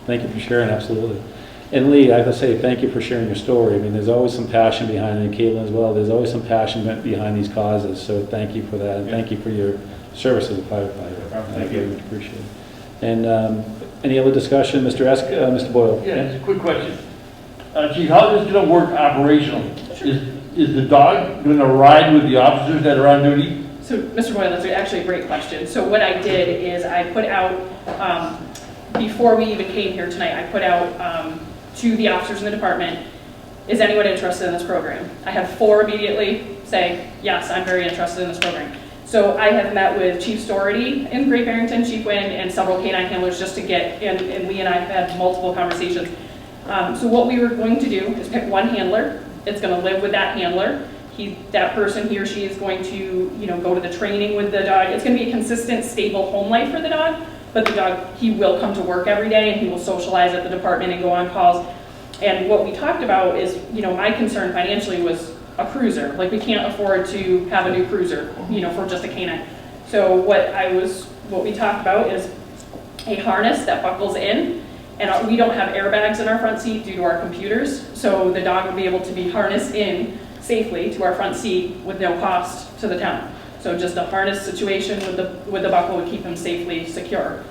Thank you for sharing, absolutely. And Lee, I have to say thank you for sharing your story. I mean, there's always some passion behind it, and Caitlin as well. There's always some passion behind these causes, so thank you for that, and thank you for your service as a firefighter. Thank you. Very much appreciate it. And any other discussion, Mr. Boyle? Yeah, it's a quick question. Chief, how is this going to work operationally? Is the dog going to ride with the officers that are on duty? So, Mr. Boyle, that's actually a great question. So what I did is I put out, before we even came here tonight, I put out to the officers in the department, is anyone interested in this program? I had 4 immediately say, yes, I'm very interested in this program. So I have met with Chief Stority in Great Barrington, Chief Wynn, and several canine handlers just to get, and Lee and I have had multiple conversations. So what we were going to do is pick one handler. It's going to live with that handler. That person, he or she, is going to, go to the training with the dog. It's going to be a consistent, stable home life for the dog, but the dog, he will come to work every day and he will socialize at the department and go on calls. And what we talked about is, my concern financially was a cruiser. Like, we can't afford to have a new cruiser, for just a canine. So what we talked about is a harness that buckles in, and we don't have airbags in our front seat due to our computers, so the dog will be able to be harnessed in safely to our front seat with no cost to the town. So just a harness situation with the buckle would keep him safely secure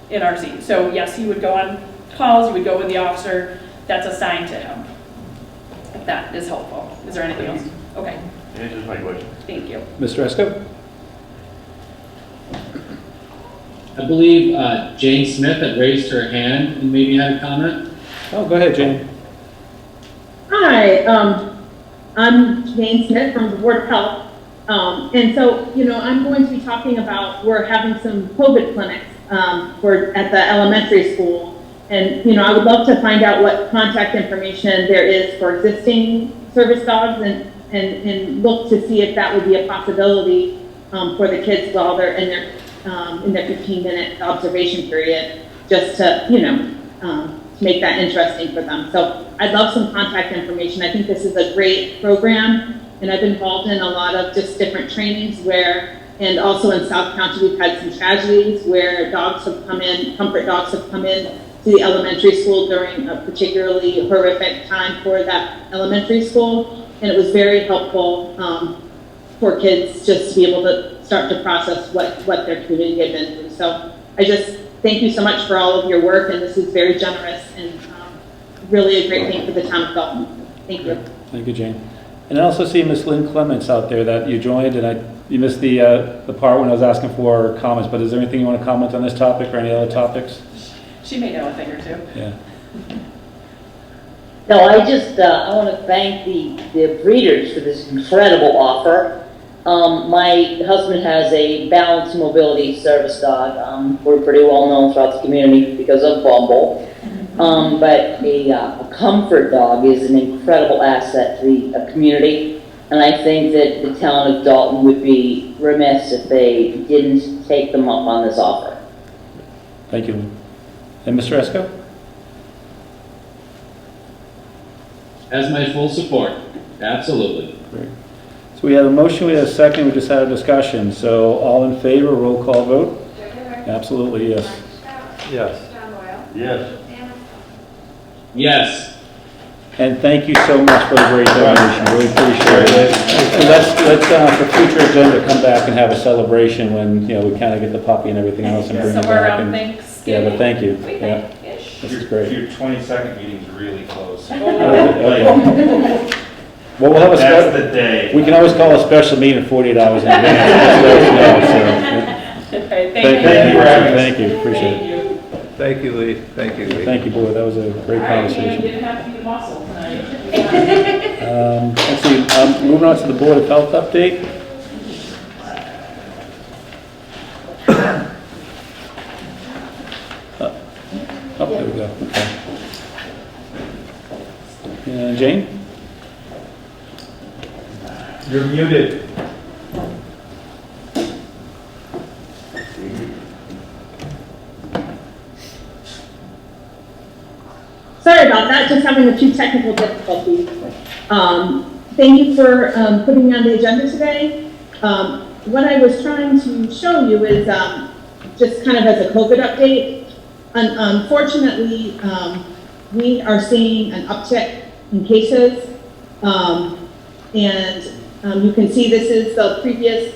in our seat. So yes, he would go on calls, he would go with the officer that's assigned to him. If that is helpful. Is there anything else? Okay. Answers my question. Thank you. Mr. Esco? I believe Jane Smith had raised her hand and maybe had a comment. Oh, go ahead, Jane. Hi, I'm Jane Smith from the Board of Health. And so, I'm going to be talking about, we're having some COVID clinics at the elementary school. And, I would love to find out what contact information there is for existing service dogs and look to see if that would be a possibility for the kids while they're in their 15-minute observation period, just to, make that interesting for them. So I'd love some contact information. I think this is a great program, and I've been involved in a lot of just different trainings and also in South County, we've had some tragedies where dogs have come in, comfort dogs have come in to the elementary school during a particularly horrific time for that elementary school. And it was very helpful for kids just to be able to start to process what their community had been through. So I just thank you so much for all of your work, and this is very generous and really a great thing for the town of Dalton. Thank you. Thank you, Jane. And I also see Miss Lynn Clements out there that you joined, and You missed the part when I was asking for comments, but is there anything you want to comment on this topic or any other topics? She may know a thing or two. Yeah. No, I want to thank the breeders for this incredible offer. My husband has a balanced mobility service dog. We're pretty well known throughout the community because of Bumble. But a comfort dog is an incredible asset to the community. And I think that the town of Dalton would be remiss if they didn't take them up on this offer. Thank you. And Mr. Esco? Has my full support, absolutely. Great. So we have a motion, we have a second, we just had a discussion. So all in favor, roll call vote? Absolutely, yes. Yes. Yes. Yes. And thank you so much for the great donation, really appreciate it. So let's for future agenda, come back and have a celebration when, we kind of get the puppy and everything else and bring it Somewhere back. around And, Thanksgiving. yeah, but thank you. We Yeah, think-ish. this is great. Your 22nd meeting's really close. Oh, yeah. Well, we'll have a That's the day. We can always call a special meeting 48 hours in advance. Okay, Thank you for having us. Thank you, appreciate it. Thank you, Lee. Thank you, Lee. Thank you, boy. That was a great You conversation. didn't have to be the muscle tonight. Let's see, moving on to the Board of Health update. Oh, there we go. Okay. And Jane? You're muted. Sorry about that, just having a few technical difficulties. Thank you for putting me on the agenda today. What I was trying to show you is just kind of as a COVID update. Unfortunately, we are seeing an uptick in cases. And you can see this is the previous,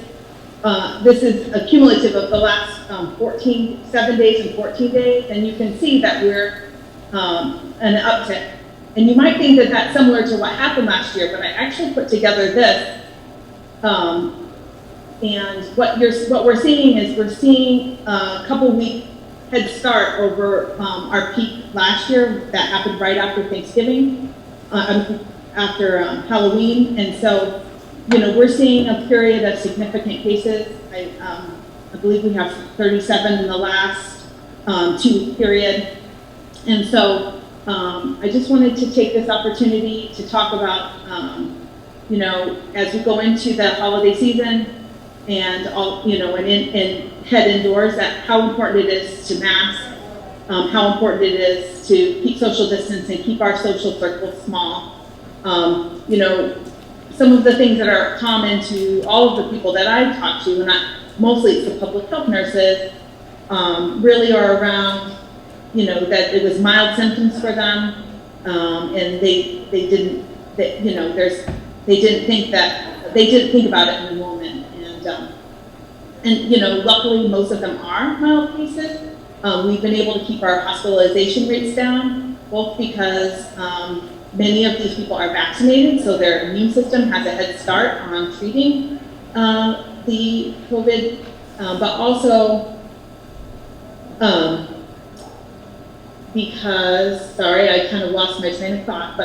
this is a cumulative of the last 7 days and 14 days. And you can see that we're an uptick. And you might think that that's similar to what happened last year, but I actually put together this. And what we're seeing is we're seeing a couple week head start over our peak last year that happened right after Thanksgiving, after Halloween. And so, we're seeing a period of significant cases. I believe we have 37 in the last 2-week period. And so I just wanted to take this opportunity to talk about, as we go into the holiday season and all, and head indoors, that how important it is to mask, how important it is to keep social distance and keep our social circles small. Some of the things that are common to all of the people that I talk to, and mostly it's the public health nurses, really are around that it was mild symptoms for them, and they didn't think about it in the moment, and luckily most of them are mild cases. We've been able to keep our hospitalization rates down, both because many of these people are vaccinated, so their immune system has a head start on treating the COVID, but also because, sorry, I kind of lost my train of thought,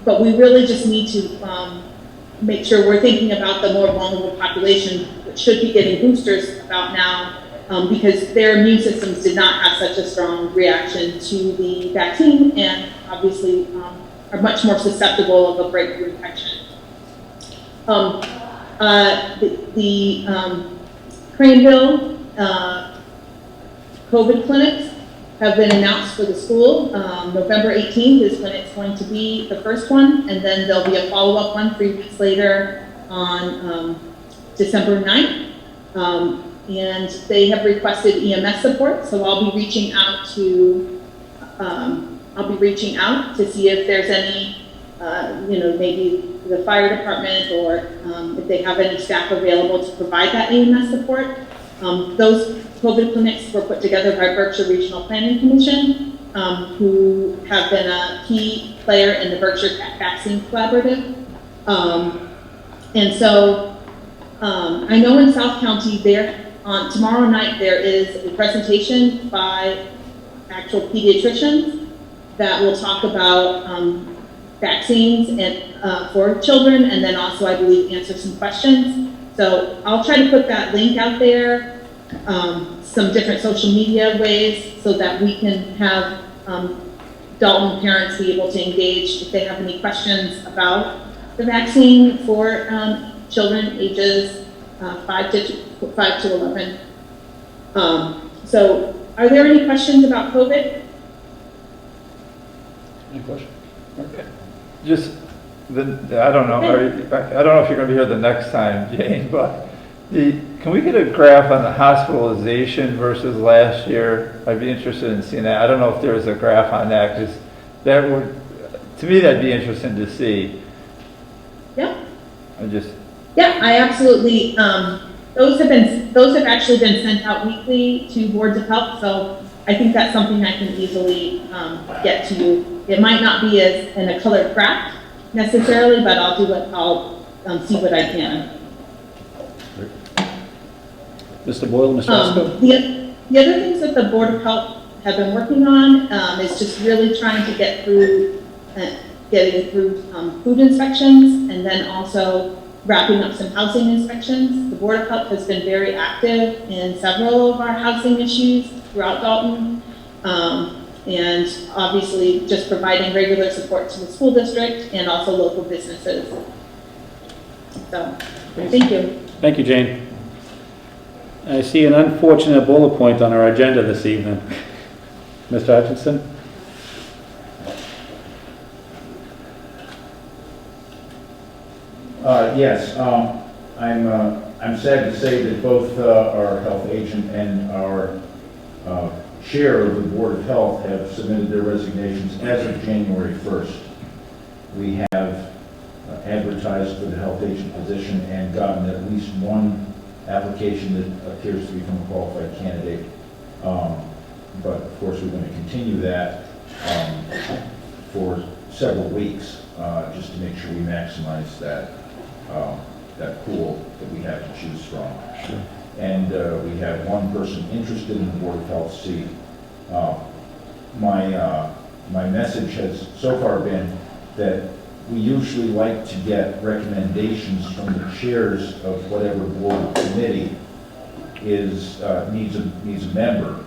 but we really just need to make sure we're thinking about the more vulnerable population, which should be getting boosters about now, because their immune systems did not have such a strong reaction to the vaccine and obviously are much more susceptible of a breakthrough infection. The Craneville COVID clinics have been announced for the school. November 18th is when it's going to be the first one, and then there'll be a follow-up one 3 weeks later on December 9th. And they have requested EMS support, so I'll be reaching out to see if there's any, maybe the fire department or if they have any staff available to provide that EMS support. Those COVID clinics were put together by Berkshire Regional Planning Commission, who have been a key player in the Berkshire Vaccine Collaborative. And so I know in South County there, on tomorrow night, there is a presentation by actual pediatricians that will talk about vaccines and for children, and then also, I believe, answer some questions. So I'll try to put that link out there, some different social media ways, so that we can have Dalton parents be able to engage if they have any questions about the vaccine for children ages 5 to 11. So are there any questions about COVID? Any questions? Okay. Just, I don't know, I don't know if you're gonna be here the next time, Jane, but can we get a graph on the hospitalization versus last year? I'd be interested in seeing that. I don't know if there was a graph on that, because that would, to me, that'd be interesting to see. Yeah. Yeah, I absolutely, those have actually been sent out weekly to boards of health, so I think that's something I can easily get to you. It might not be as in a colored graph necessarily, but I'll see what I can. Mr. Boyle, Mr. Esco? The other things that the Board of Health have been working on is just really trying to get through, getting through food inspections, and then also wrapping up some housing inspections. The Board of Health has been very active in several of our housing issues throughout Dalton, and obviously just providing regular support to the school district and also local businesses. So, thank you. Thank you, Jane. I see an unfortunate bullet point on our agenda this evening. Mr. Hutchinson? Yes, I'm sad to say that both our health agent and our chair of the Board of Health have submitted their resignations as of January 1st. We have advertised for the health agent position and gotten at least one application that appears to become a qualified candidate. But of course, we're going to continue that for several weeks just to make sure we maximize that pool that we have to choose from. Sure. And we have one person interested in the Board of Health seat. My message has so far been that we usually like to get recommendations from the chairs of whatever board or committee needs a member,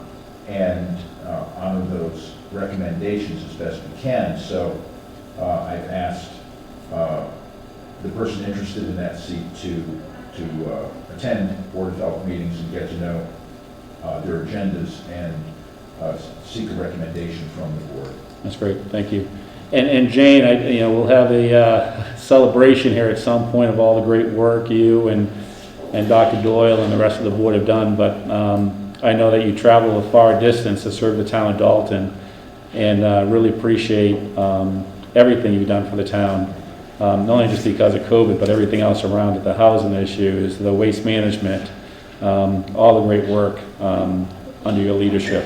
and honor those recommendations as best we can. So I've asked the person interested in that seat to attend Board of Health meetings and get to know their agendas and seek a recommendation from the board. That's great, thank you. And Jane, we'll have a celebration here at some point of all the great work you and Dr. Doyle and the rest of the board have done, but I know that you travel a far distance to serve the town of Dalton, and really appreciate everything you've done for the town, not only just because of COVID, but everything else around it, the housing issues, the waste management, all the great work under your leadership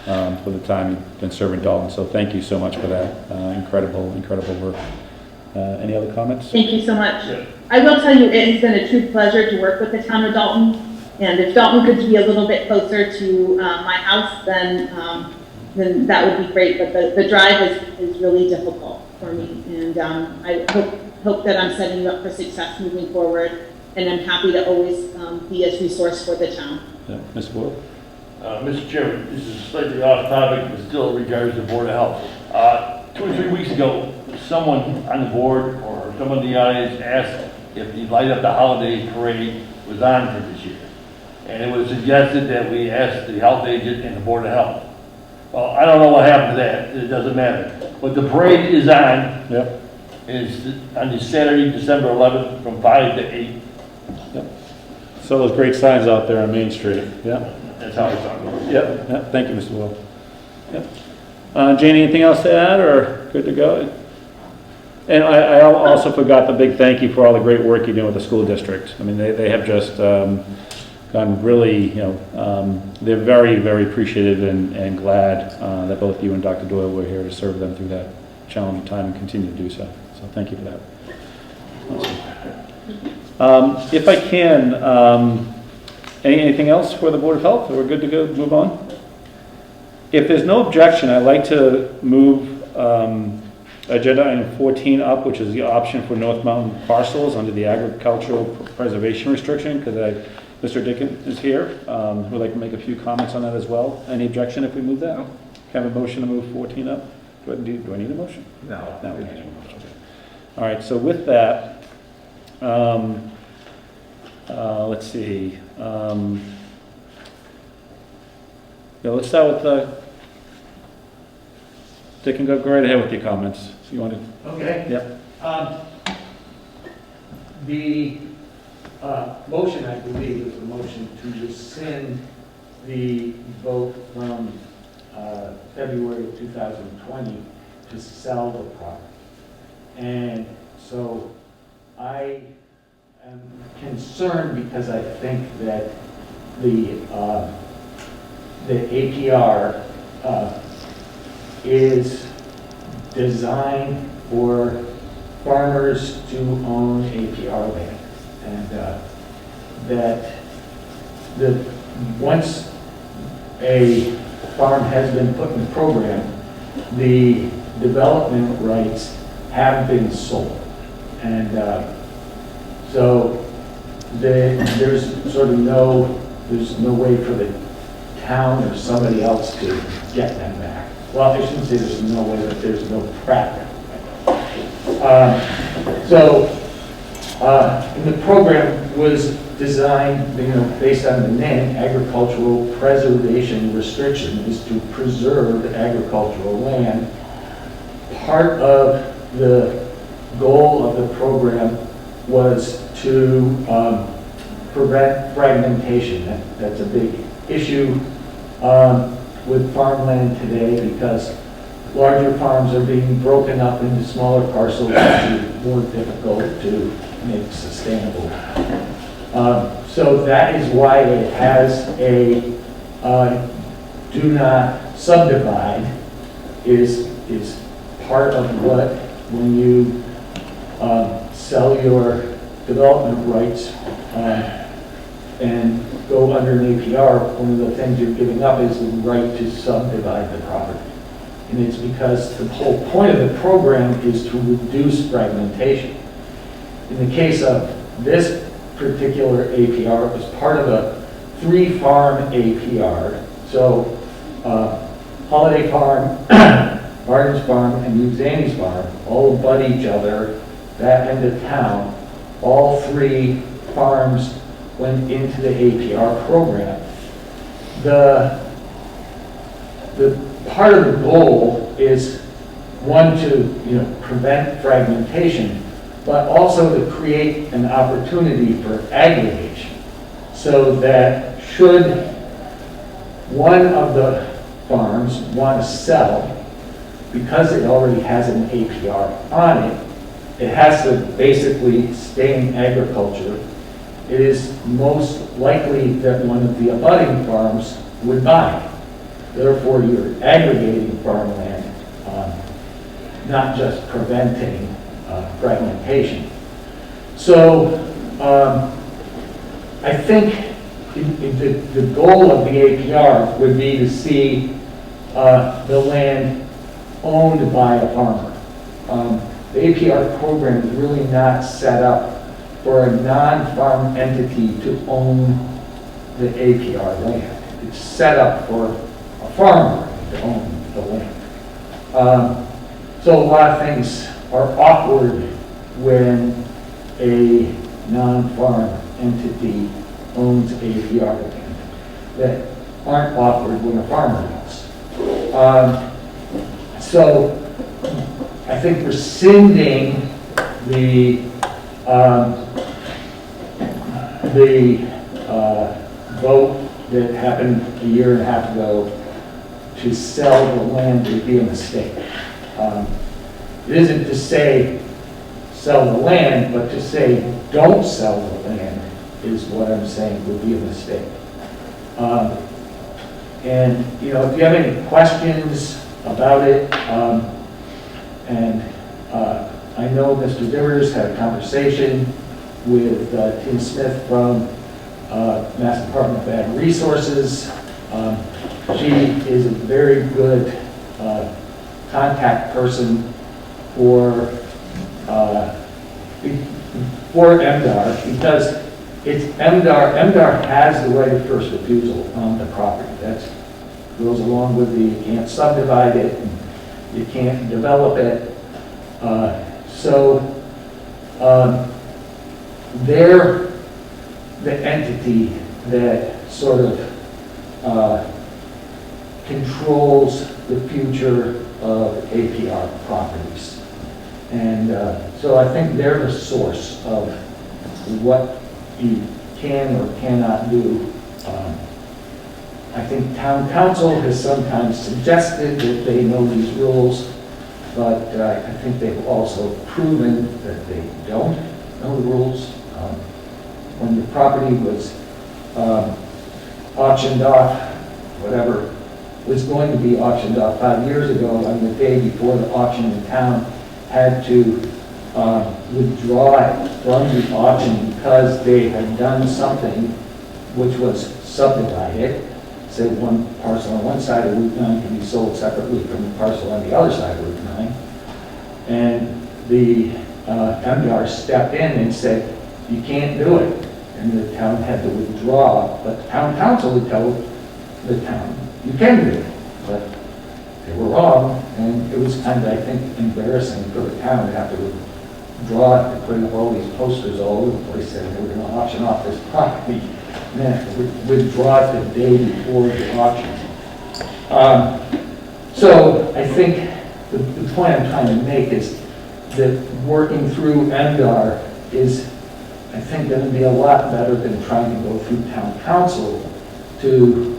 for the time you've been serving Dalton. So thank you so much for that. Incredible work. Any other comments? Thank you so much. I will tell you, it has been a true pleasure to work with the town of Dalton. And if Dalton could be a little bit closer to my house, then that would be great. But the drive is really difficult for me. And I hope that I'm setting you up for success moving forward. And I'm happy to always be a resource for the town. Yeah. Mr. Boyle? Mr. Chairman, this is slightly off topic, but still regards the Board of Health. 2 or 3 weeks ago, someone on the board or someone in the audience asked if the Light Up the Holidays parade was on for this year. And it was suggested that we ask the health agent and the Board of Health. Well, I don't know what happened to that. It doesn't matter. But the parade is on. Yep. It's on this Saturday, December 11th, from 5 to 8. Yep. So those great signs out there on Main Street. Yeah. That's how it's on. Yep. Thank you, Mr. Boyle. Yep. Jane, anything else to add, or good to go? And I also forgot the big thank you for all the great work you're doing with the school district. I mean, they have just gone really, they're very, very appreciative and glad that both you and Dr. Doyle were here to serve them through that challenging time and continue to do so. So thank you for that. Awesome. If I can, anything else for the Board of Health? We're good to go, move on? If there's no objection, I'd like to move agenda item 14 up, which is the option for North Mountain parcels under the agricultural preservation restriction, because Mr. Dickon is here, who would like to make a few comments on that as well. Any objection if we move that? Can I have a motion to move 14 up? Do I need a motion? No. No. Okay. All right, so with that, let's see. Let's start with Dick, go right ahead with your comments. You want to? Okay. Yep. The motion, I believe, is a motion to rescind the vote from February of 2020 to sell the property. And so I am concerned because I think that the APR is designed for farmers to own APR land. And that once a farm has been put in the program, the development rights have been sold. And so there's sort of there's no way for the town or somebody else to get them back. Well, I shouldn't say there's no way, but there's no practical way. And the program was designed, based on the name, agricultural preservation restriction, is to preserve agricultural land. Part of the goal of the program was to prevent fragmentation. That's a big issue with farmland today because larger farms are being broken up into smaller parcels, which is more difficult to make sustainable. So that is why it has a do not subdivide is part of what, when you sell your development rights and go under an APR, one of the things you're giving up is the right to subdivide the property. And it's because the whole point of the program is to reduce fragmentation. In the case of this particular APR, it was part of a 3-farm APR. So Holiday Farm, Martin's Farm, and Uzani's Farm all abut each other, that end of town. All 3 farms went into the APR program. The part of the goal is, one, to prevent fragmentation, but also to create an opportunity for aggregation, so that should one of the farms want to sell, because it already has an APR on it, it has to basically stay in agriculture. It is most likely that one of the abutting farms would buy it. Therefore, you're aggregating farmland, not just preventing fragmentation. So I think the goal of the APR would be to see the land owned by a farmer. The APR program is really not set up for a non-farm entity to own the APR land. It's set up for a farmer to own the land. So a lot of things are awkward when a non-farm entity owns APR land that aren't awkward when a farmer does. So I think rescinding the vote that happened a year and a half ago to sell the land would be a mistake. It isn't to say sell the land, but to say don't sell the land is what I'm saying would be a mistake. And if you have any questions about it, and I know Mr. Divers had a conversation with Tim Smith from Mass Department of Ag Resources. She is a very good contact person for MDR, because it's MDR has the right of first refusal on the property. That goes along with the, you can't subdivide it, and you can't develop it. They're the entity that sort of controls the future of APR properties. And so I think they're the source of what you can or cannot do. I think town council has sometimes suggested that they know these rules, but I think they've also proven that they don't know the rules. When the property was auctioned off, whatever was going to be auctioned off 5 years ago, on the day before the auction, the town had to withdraw it from the auction because they had done something which was subdivided. Say one parcel on one side of Route 9 can be sold separately from the parcel on the other side of Route 9. And the MDR stepped in and said, you can't do it. And the town had to withdraw, but the town council would tell the town, you can do it. But they were wrong, and it was kind of, I think, embarrassing for the town to have to withdraw it and put up all these posters all over the place saying they were going to auction off this property. And then withdraw it the day before the auction. So I think the point I'm trying to make is that working through MDR is, I think, going to be a lot better than trying to go through town council to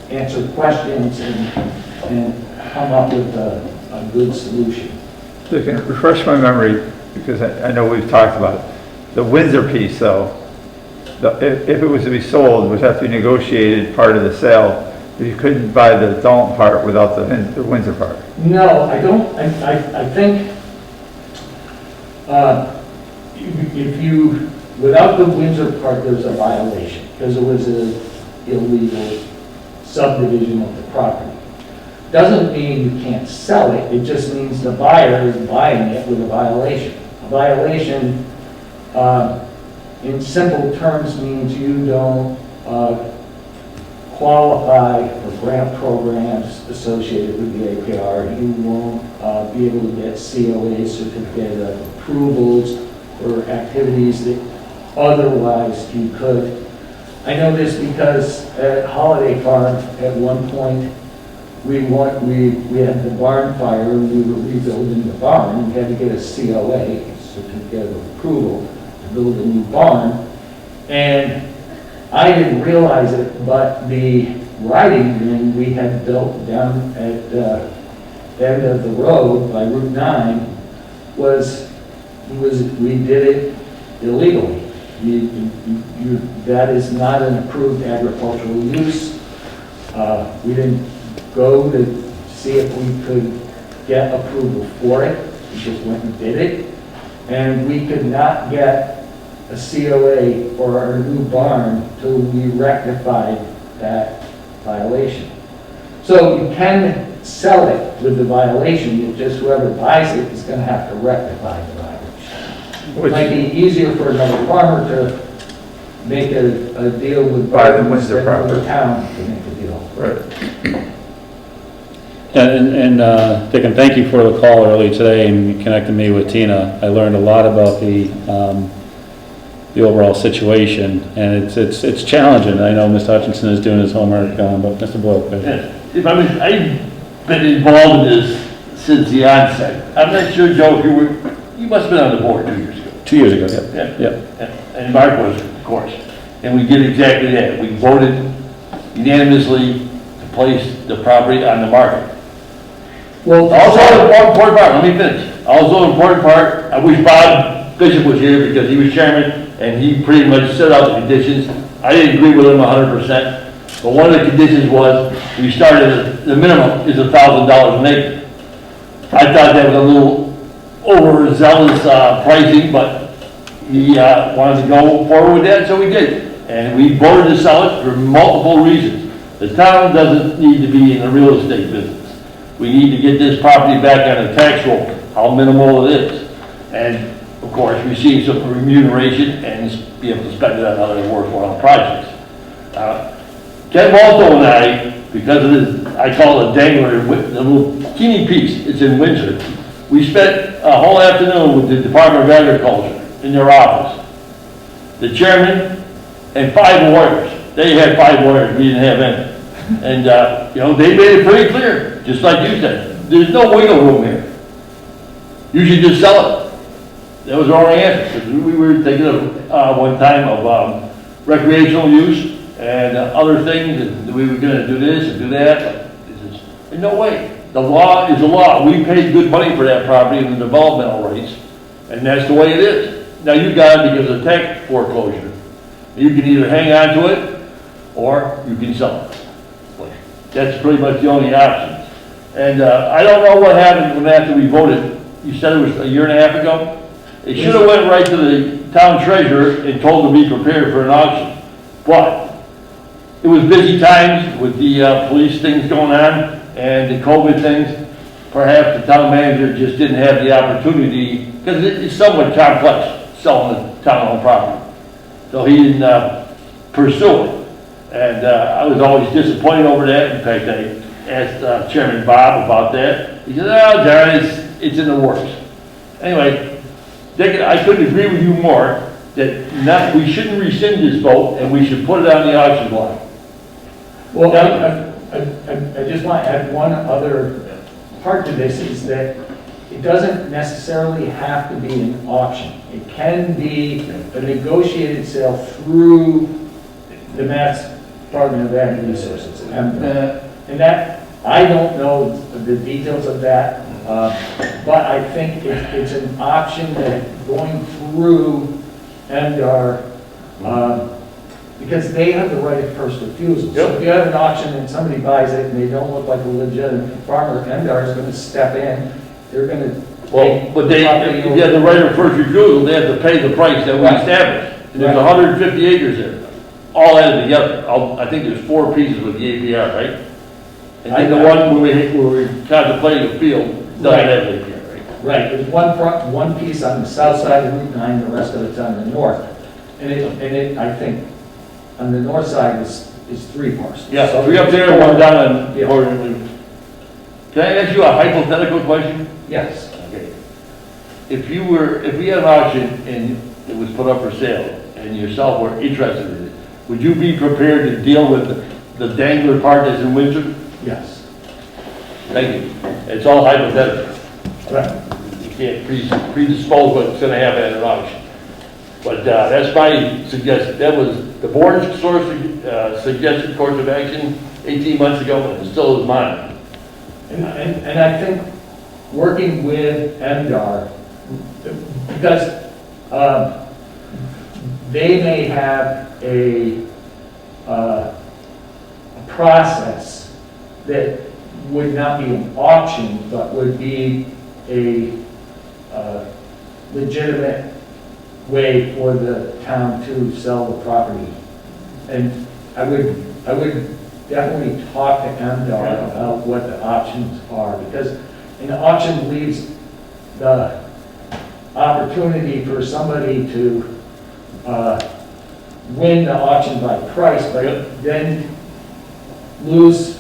answer questions and come up with a good solution. So you can refresh my memory, because I know we've talked about it. The Windsor piece, though, if it was to be sold, it would have to be negotiated part of the sale. But you couldn't buy the Dalton part without the Windsor part. No, I don't. I think if you, without the Windsor part, there's a violation because it was an illegal subdivision of the property. Doesn't mean you can't sell it. It just means the buyer is buying it with a violation. A violation, in simple terms, means you don't qualify for grant programs associated with the APR. You won't be able to get COA, certificate of approvals, or activities that otherwise you could. I know this because at Holiday Farm, at one point, we had the barn fire and we were rebuilding the barn. We had to get a COA, certificate of approval, to build a new barn. And I didn't realize it, but the riding ring we had built down at the end of the road by Route 9 we did it illegally. That is not an approved agricultural use. We didn't go to see if we could get approval for it. We just went and did it. And we could not get a COA for our new barn till we rectified that violation. So you can sell it with the violation, it's just whoever buys it is going to have to rectify the violation. It might be easier for another farmer to make a deal with the Windsor property town to make a deal. Right. And Dick, and thank you for the call early today and connecting me with Tina. I learned a lot about the overall situation, and it's challenging. I know Mr. Hutchinson is doing his homework, but Mr. Boyle. I've been involved in this since the onset. I'm not sure, Joe, if you must have been on the board 2 years ago. 2 years ago, yeah. Yeah. And Mark was, of course. And we did exactly that. We voted unanimously to place the property on the market. Well, also the important part, let me finish. Also the important part, I wish Bob Bishop was here because he was chairman and he pretty much set out the conditions. I didn't agree with him 100%, but one of the conditions was we started, the minimum is $1,000 an acre. I thought that was a little overzealous pricing, but he wanted to go forward with that, so we did. And we voted to sell it for multiple reasons. The town doesn't need to be in the real estate business. We need to get this property back on the tax roll, how minimal it is. And of course, receive some remuneration and be able to spend it on other worthwhile projects. Ken Waldo and I, because of this, I call it a dangler, the little teeny piece, it's in Windsor. We spent a whole afternoon with the Department of Agriculture in their office. The chairman and 5 lawyers. They had 5 lawyers, we didn't have any. And, you know, they made it pretty clear, just like you said, there's no wiggle room here. You should just sell it. That was our only answer, because we were thinking of, one time of recreational use and other things, and we were gonna do this and do that. But no way. The law is the law. We paid good money for that property and the developmental rights, and that's the way it is. Now you got it because of tax foreclosure. You can either hang on to it, or you can sell it. That's pretty much the only options. And I don't know what happened when after we voted. You said it was a year and a half ago? They should have went right to the town treasurer and told them to be prepared for an auction. But it was busy times with the police things going on and the COVID things. Perhaps the town manager just didn't have the opportunity, because it's somewhat complex selling the town-owned property. So he didn't pursue it. And I was always disappointed over that. In fact, I asked Chairman Bob about that. He said, oh, John, it's in the works. Anyway, Dick, I couldn't agree with you more that we shouldn't rescind this vote and we should put it on the auction block. Well, I just want to add one other part to this, is that it doesn't necessarily have to be an auction. It can be a negotiated sale through the Mass Department of Ag Resources. And that, I don't know the details of that, but I think it's an option that going through MDR, because they have the right of first refusal. Yep. So if you have an auction and somebody buys it and they don't look like a legitimate farmer, MDR is going to step in. They're going to. Well, but if you have the right of first refusal, they have to pay the price that we established. And there's 150 acres there, all added together. I think there's 4 pieces with the APR, right? And then the one where we contemplating a field doesn't have the APR, right? Right, there's one piece on the south side of Route 9, the rest of it's on the north. And it, I think, on the north side is 3 parcels. Yeah, so 3 up there and 1 down on Can I ask you a hypothetical question? Yes. Okay. If we had an auction and it was put up for sale and yourself were interested in it, would you be prepared to deal with the dangler part that's in Windsor? Yes. Thank you. It's all hypothetical. Right. You can't predispose what's going to happen at an auction. But that's my suggestion. That was the board's suggested course of action 18 months ago, but it still is mine. And I think working with MDR, because they may have a process that would not be an auction, but would be a legitimate way for the town to sell the property. And I would definitely talk to MDR about what the options are, because an auction leaves the opportunity for somebody to win the auction by price, but then lose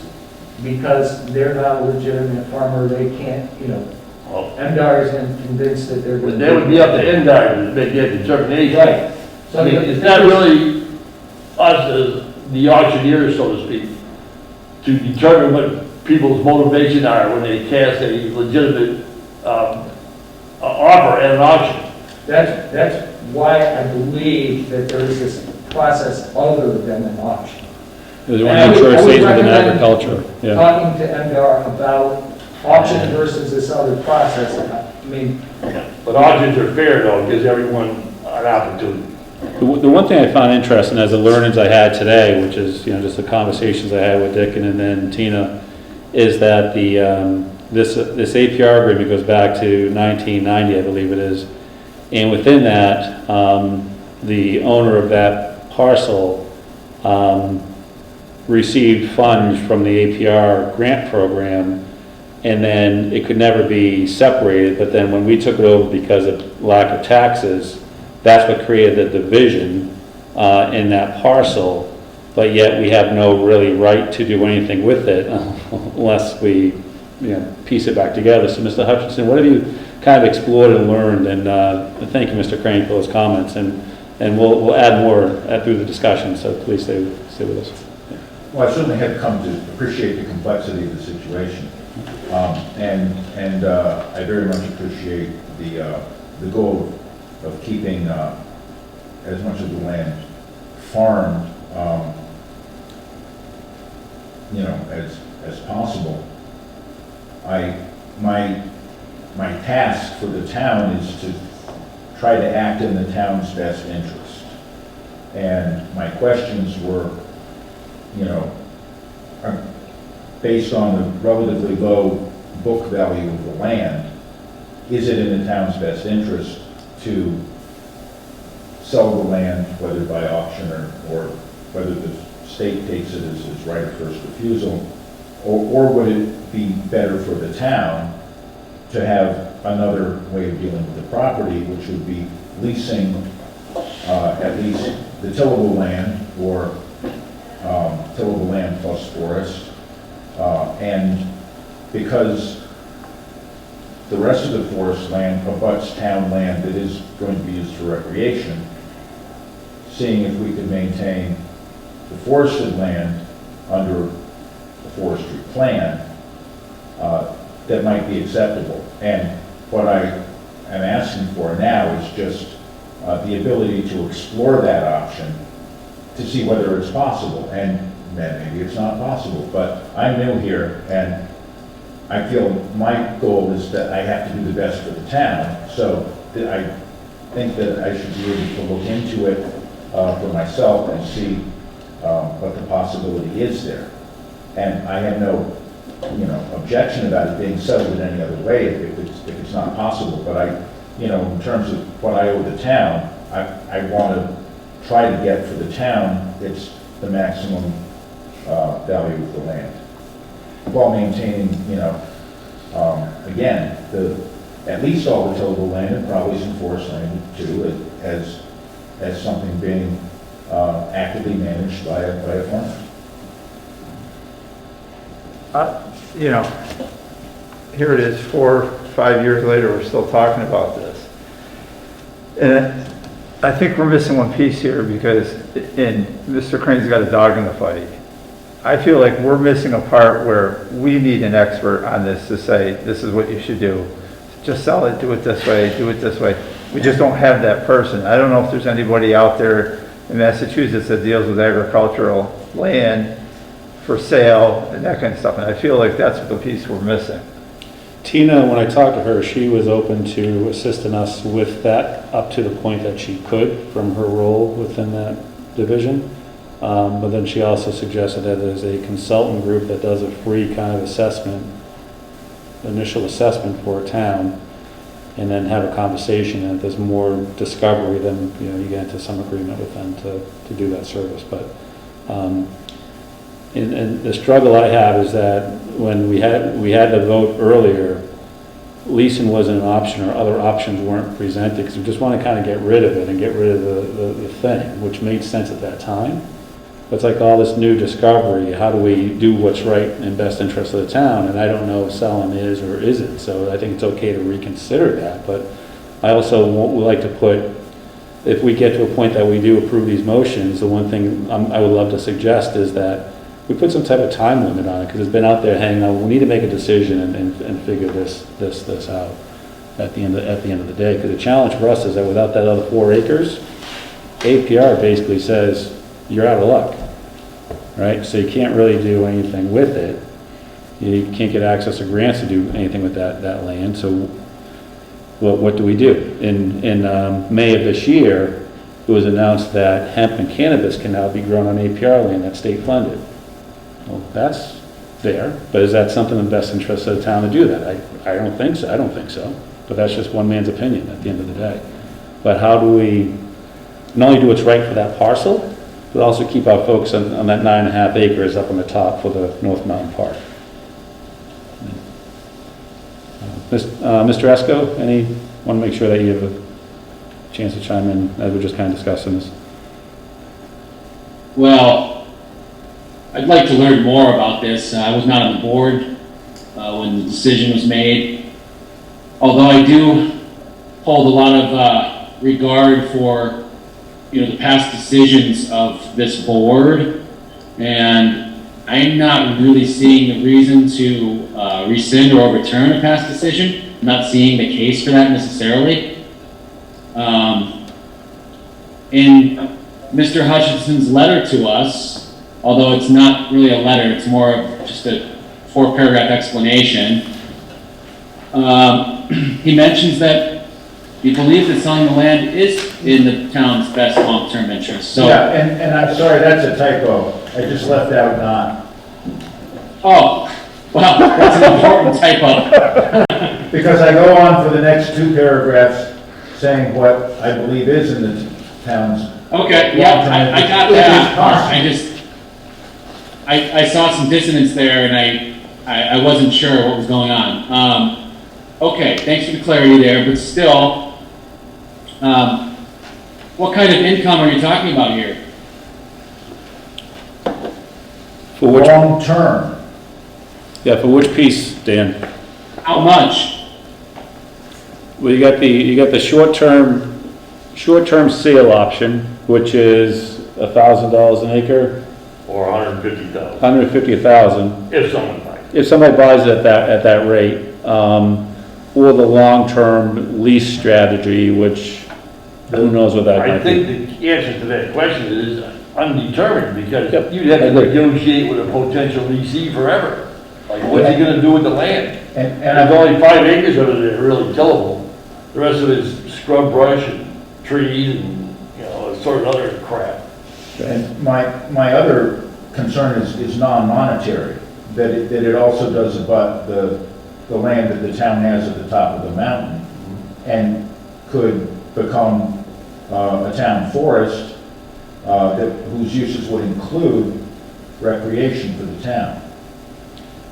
because they're not a legitimate farmer. They can't, MDR isn't convinced that they're going to. That would be up to MDR to make that determination. Right. So I mean, it's not really us as the auctioneers, so to speak, to determine what people's motivations are when they cast a legitimate offer at an auction. That's why I believe that there is this process other than an auction. Because you want to make sure it stays within agriculture. Yeah. Talking to MDR about auction versus this other process, I mean. But auctions are fair though, it gives everyone an opportunity. The one thing I found interesting as the learnings I had today, which is just the conversations I had with Dick and then Tina, is that this APR agreement goes back to 1990, I believe it is, And within that, the owner of that parcel received funds from the APR grant program, and then it could never be separated. But then when we took it over because of lack of taxes, that's what created the division in that parcel. But yet we have no really right to do anything with it unless we, piece it back together. So Mr. Hutchinson, what have you kind of explored and learned? And thank you, Mr. Crane, for those comments. And we'll add more through the discussion. So please stay with us. Well, I certainly have come to appreciate the complexity of the situation, and I very much appreciate the goal of keeping as much of the land farmed, as possible. My task for the town is to try to act in the town's best interest, and my questions were, based on the relatively low book value of the land, is it in the town's best interest to sell the land, whether by auction or whether the state takes it as its right of first refusal, or would it be better for the town to have another way of dealing with the property, which would be leasing at least the tillable land, or tillable land plus forest, and because the rest of the forest land abuts town land that is going to be used for recreation, seeing if we could maintain the forested land under the forestry plan that might be acceptable. And what I am asking for now is just the ability to explore that option to see whether it's possible. And maybe it's not possible, but I'm new here, and I feel my goal is that I have to do the best for the town. So I think that I should be able to look into it for myself and see what the possibility is there. And I have no, objection about it being settled in any other way if it's not possible. But in terms of what I owe the town, I want to try to get for the town the maximum value of the land, while maintaining, again, at least all the tillable land, and probably some forest land too, as something being actively managed by a farmer. Here it is, 4 or 5 years later, we're still talking about this. And I think we're missing one piece here, because Mr. Crane's got a dog in the fight. I feel like we're missing a part where we need an expert on this to say, this is what you should do. Just sell it, do it this way, do it this way. We just don't have that person. I don't know if there's anybody out there in Massachusetts that deals with agricultural land for sale and that kind of stuff. And I feel like that's the piece we're missing. Tina, when I talked to her, she was open to assisting us with that up to the point that she could from her role within that division. But then she also suggested that there's a consultant group that does a free kind of assessment, initial assessment for a town, and then have a conversation. And if there's more discovery, then you get into some agreement with them to do that service. But and the struggle I have is that when we had the vote earlier, leasing wasn't an option, or other options weren't presented, because we just want to kind of get rid of it and get rid of the thing, which made sense at that time. But it's like all this new discovery, how do we do what's right in best interest of the town? And I don't know if selling is or isn't, so I think it's okay to reconsider that. But I also would like to put, if we get to a point that we do approve these motions, the one thing I would love to suggest is that we put some type of time limit on it, because it's been out there hanging out. We need to make a decision and figure this out at the end of the day. Because the challenge for us is that without that other 4 acres, APR basically says you're out of luck, right? So you can't really do anything with it. You can't get access to grants to do anything with that land. So what do we do? In May of this year, it was announced that hemp and cannabis can now be grown on APR land that's state funded. Well, that's there, but is that something in the best interest of the town to do that? I don't think so. But that's just one man's opinion at the end of the day. but how do we not only do what's right for that parcel, but also keep our focus on that 9.5 acres up on the top for the North Mountain Park. Mr. Esco, want to make sure that you have a chance to chime in as we're just kind of discussing this. Well, I'd like to learn more about this. I was not on the board when the decision was made. Although I do hold a lot of regard for, the past decisions of this board, and I'm not really seeing the reason to rescind or overturn a past decision. I'm not seeing the case for that necessarily. In Mr. Hutchinson's letter to us, although it's not really a letter, it's more of just a 4-paragraph explanation, he mentions that he believes that selling the land is in the town's best long-term interest. So, Yeah, and I'm sorry, that's a typo. I just left out not. oh, well, that's an important typo. Because I go on for the next 2 paragraphs saying what I believe is in the town's. Okay, yeah, I got that. I saw some dissonance there, and I wasn't sure what was going on. Okay, thanks for the clarity there, but still, what kind of income are you talking about here? For which, long term. yeah, for which piece, Dan? How much? Well, you got the short-term sale option, which is $1,000 an acre. Or 150,000, 150,000. if someone buys. If somebody buys it at that rate, or the long-term lease strategy, which who knows what that I might be. think the answer to that question is undetermined, because Yep, you'd have I to agree. negotiate with a potential leasee forever. Like, what's he gonna do with the land? And There's only 5 acres of it that are really tillable. The rest of it is scrub brush and trees and, sort of other crap. And my other concern is non-monetary, that it also does abut the land that the town has at the top of the mountain, and could become a town forest whose uses would include recreation for the town.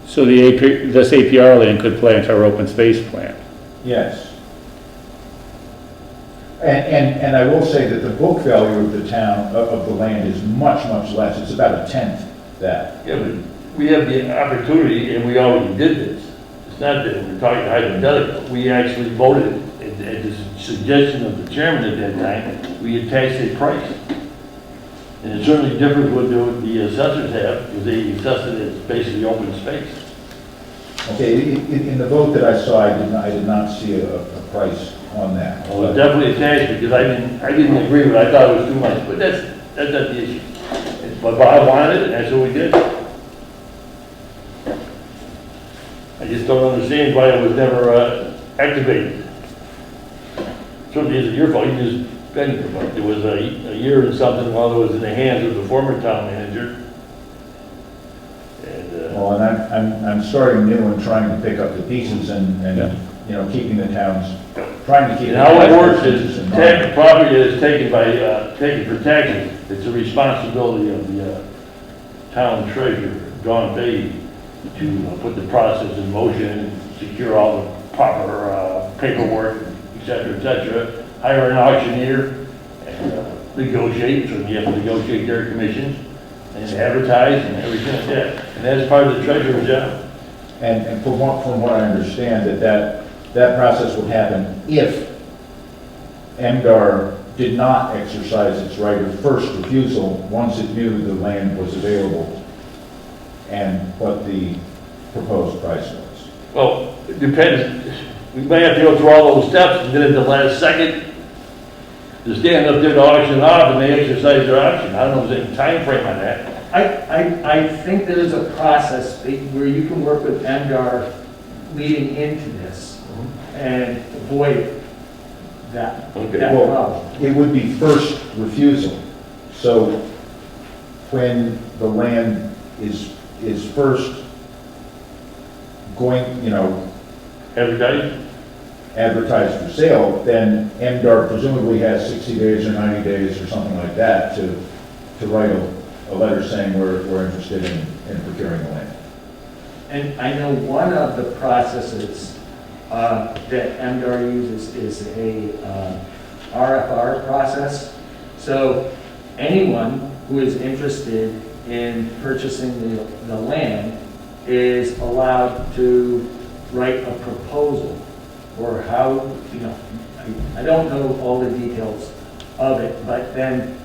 So this APR land could play into our open space plan. Yes. And I will say that the book value of the town, of the land, is much, much less. It's about 1/10 that. Yeah, but we have the opportunity, and we already did this. It's not that we're talking hypothetical. We actually voted, at the suggestion of the chairman at that time, we attached a price. And it certainly differs what the assessors have, because they assess it as basically open space. Okay, in the vote that I saw, I did not see a price on that. Well, it's definitely attached, because I didn't agree with it. I thought it was too much, but that's not the issue. But Bob wanted it, and that's what we did. I just don't understand why it was never activated. Certainly isn't your fault, you just spent it. It was a year and something while it was in the hands of the former town manager. And, Well, and I'm starting new and trying to pick up the pieces and keeping the towns, trying to keep. and how it works is, property that is taken for taxes, it's a responsibility of the town treasurer, John Fahey, to put the process in motion, secure all the proper paperwork, et cetera, hire an auctioneer, and negotiate, so you have to negotiate their commissions, and advertise and everything like that. And that's part of the treasurer's job. And from what I understand, that process would happen if MDR did not exercise its right of first refusal once it knew the land was available and what the proposed price was. Well, it depends. We may have to go through all those steps, and then at the last second, to stand up there to auction off, and they exercise their option. I don't know if there's any time frame on that. I think there is a process where you can work with NDAR leading into this and avoid that problem. It would be first refusal. So when the land is first going, Advertised? advertised for sale, then MDR presumably has 60 days or 90 days or something like that to write a letter saying we're interested in procuring the land. And I know one of the processes that MDR uses is a RFR process. So anyone who is interested in purchasing the land is allowed to write a proposal, or how, I don't know all the details of it, but then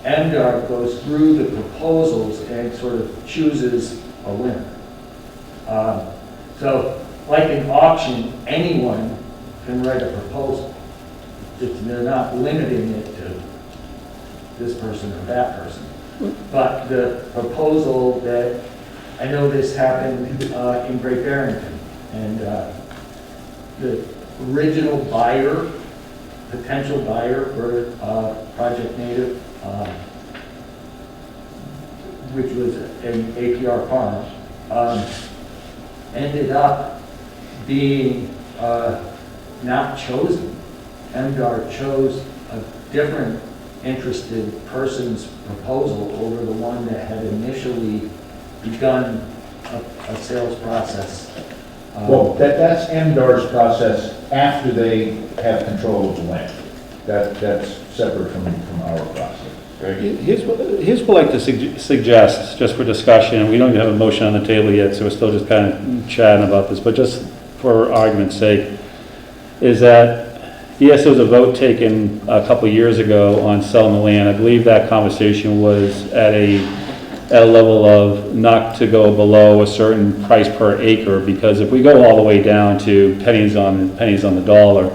MDR goes through the proposals and sort of chooses a winner. So like an auction, anyone can write a proposal. They're not limiting it to this person or that person. But the proposal that, I know this happened in Great Barrington, and the original buyer, potential buyer for Project Native, which was an APR farm, ended up being not chosen. MDR chose a different interested person's proposal over the one that had initially begun a sales process. Well, that's MDR's process after they have control of the land. That's separate from our process. Here's what I'd like to suggest, just for discussion, and we don't even have a motion on the table yet, so we're still just kind of chatting about this, but just for argument's sake, is that, yes, there was a vote taken a couple years ago on selling the land. I believe that conversation was at a level of not to go below a certain price per acre, because if we go all the way down to pennies on the dollar,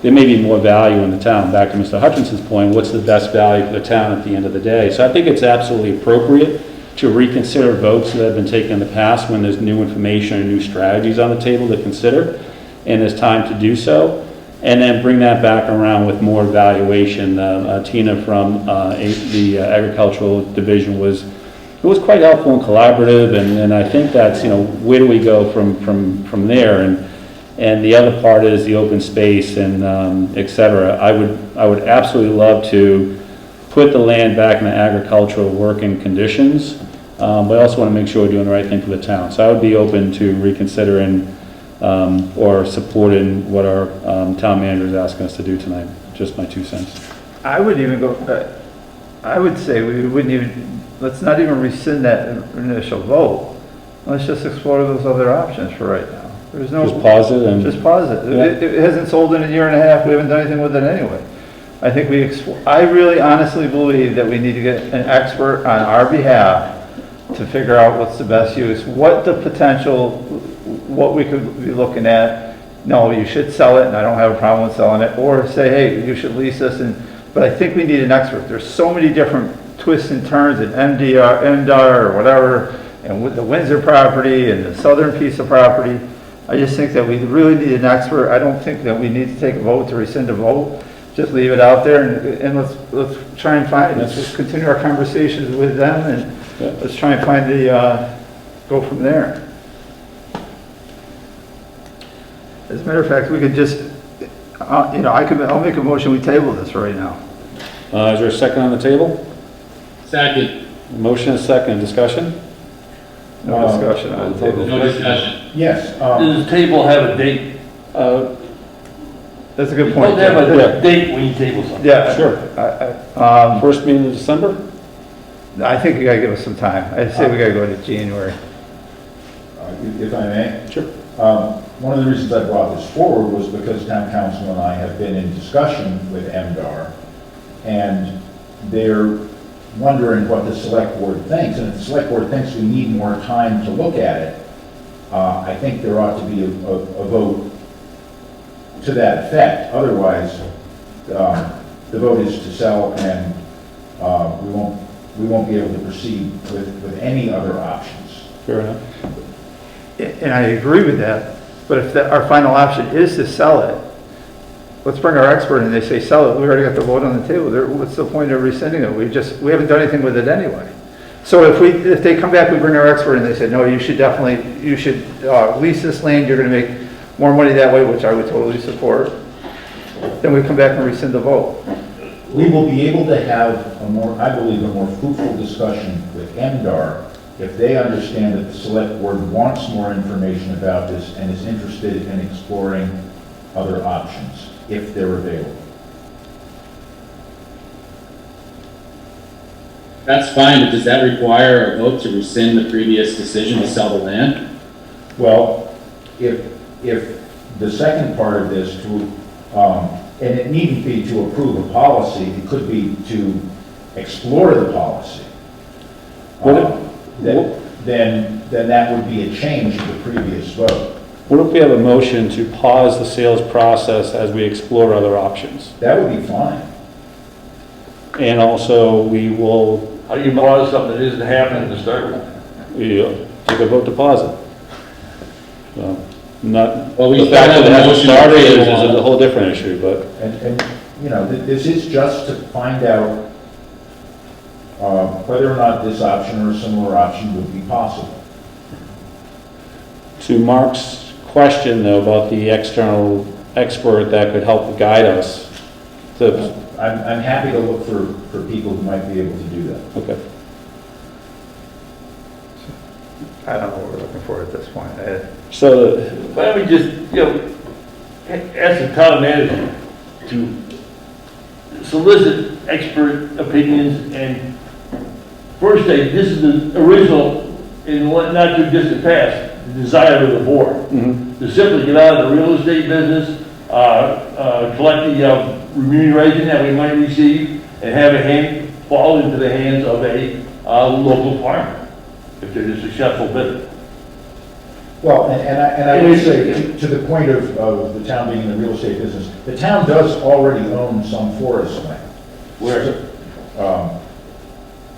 there may be more value in the town. Back to Mr. Hutchinson's point, what's the best value for the town at the end of the day? So I think it's absolutely appropriate to reconsider votes that have been taken in the past when there's new information or new strategies on the table to consider, and there's time to do so, and then bring that back around with more evaluation. Tina from the Agricultural Division was quite helpful and collaborative, and I think that's, where do we go from there? And the other part is the open space and et cetera. I would absolutely love to put the land back in the agricultural working conditions, but I also want to make sure we're doing the right thing for the town. So I would be open to reconsidering or supporting what our town manager is asking us to do tonight. Just my 2 cents. I would even go, I would say we wouldn't even, let's not even rescind that initial vote. Let's just explore those other options for right now. There's no. Just pause it and. Just pause it. Yeah. It hasn't sold in a year and a half. We haven't done anything with it anyway. I think I really honestly believe that we need to get an expert on our behalf to figure out what's the best use, what the potential, what we could be looking at. No, you should sell it, and I don't have a problem with selling it, or say, hey, you should lease this. But I think we need an expert. There's so many different twists and turns in MDR or whatever, and with the Windsor property and the southern piece of property. I just think that we really need an expert. I don't think that we need to take a vote to rescind a vote. Just leave it out there, and let's try and find. Let's continue our conversations with them, and let's try and find go from there. As a matter of fact, we could just, I'll make a motion. We table this right now. Is there a second on the table? Second. Motion is second. Discussion? No discussion on the table. No discussion. Yes. Does the table have a date? That's a good point. Don't have a date when you table something. Yeah, Sure. First meeting in December? I think you gotta give us some time. I'd say we gotta go to January. If I may? Sure. One of the reasons I brought this forward was because town council and I have been in discussion with MDR, and they're wondering what the select board thinks. And if the select board thinks we need more time to look at it, I think there ought to be a vote to that effect. Otherwise, the vote is to sell, and we won't be able to proceed with any other options. Fair enough. And I agree with that, but if our final option is to sell it, let's bring our expert and they say sell it. We already got the vote on the table. What's the point of rescinding it? We haven't done anything with it anyway. So if they come back, we bring our expert and they say, no, you should lease this land. You're going to make more money that way, which I would totally support, then we come back and rescind the vote. We will be able to have a more, I believe, a more fruitful discussion with MDR if they understand that the select board wants more information about this and is interested in exploring other options, if they're available. That's fine, but does that require a vote to rescind the previous decision to sell the land? Well, if the second part of this to, and it needn't be to approve a policy, it could be to explore the policy. Then that would be a change to the previous vote. What if we have a motion to pause the sales process as we explore other options? That would be fine. And also, we will... How do you pause something that isn't happening to start with? We take a vote to pause it. So, not, Well, we the fact that it hasn't motion started to is table a whole different issue, but... And you know, this is just to find out whether or not this option or a similar option would be possible. To Mark's question, though, about the external expert that could help guide us, I'm happy to look for people who might be able to do that. okay. I don't know what we're looking for at this point. So, Why don't we just, ask the town manager to solicit expert opinions and first say, this is the original, in not too distant past, the desire of the board. To simply get out of the real estate business, collect the remuneration that we might receive, and have a fall into the hands of a local farmer, if they're a successful bidder. Well, and I would say, to the point of the town being in the real estate business, the town does already own some forest land. Where?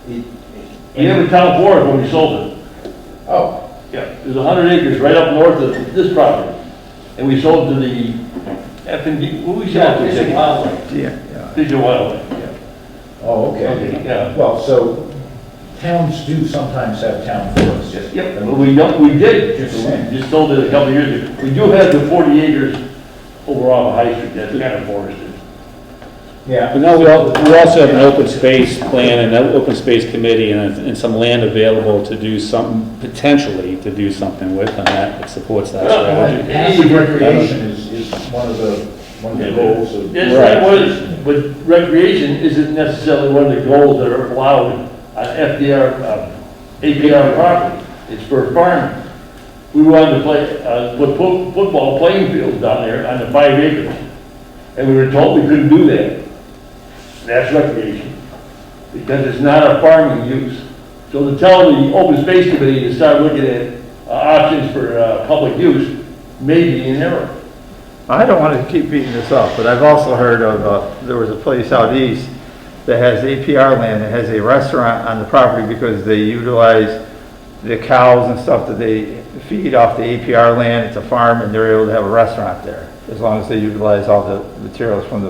We have a town forest when we sold it. Oh. Yeah, there's 100 acres right up north of this property. And we sold to the F&D, what we sold to? Fish and Wildlife. Yeah. Fish and Wildlife, yeah. Oh, okay. Okay, yeah. Well, so towns do sometimes have town forests. Yep, but we did, we just sold it a couple of years ago. We do have the 40 acres over off of High Street, that's kind of forested. Yeah. but no, we also have an open space plan and an open space committee and some land available to do something, potentially to do something with, and that supports that strategy. Passive recreation is one of the goals of. Yes, that was, but recreation isn't necessarily one of the goals that are allowed on FDR, APR property. It's for farming. We wanted to put football playing fields down there on the 5 acres. And we were told we couldn't do that. That's recreation. Because it's not a farming use. So to tell the open space committee to start looking at options for public use may be an error. I don't want to keep beating this up, but I've also heard of, there was a place out east that has APR land that has a restaurant on the property because they utilize the cows and stuff that they feed off the APR land. It's a farm and they're able to have a restaurant there as long as they utilize all the materials from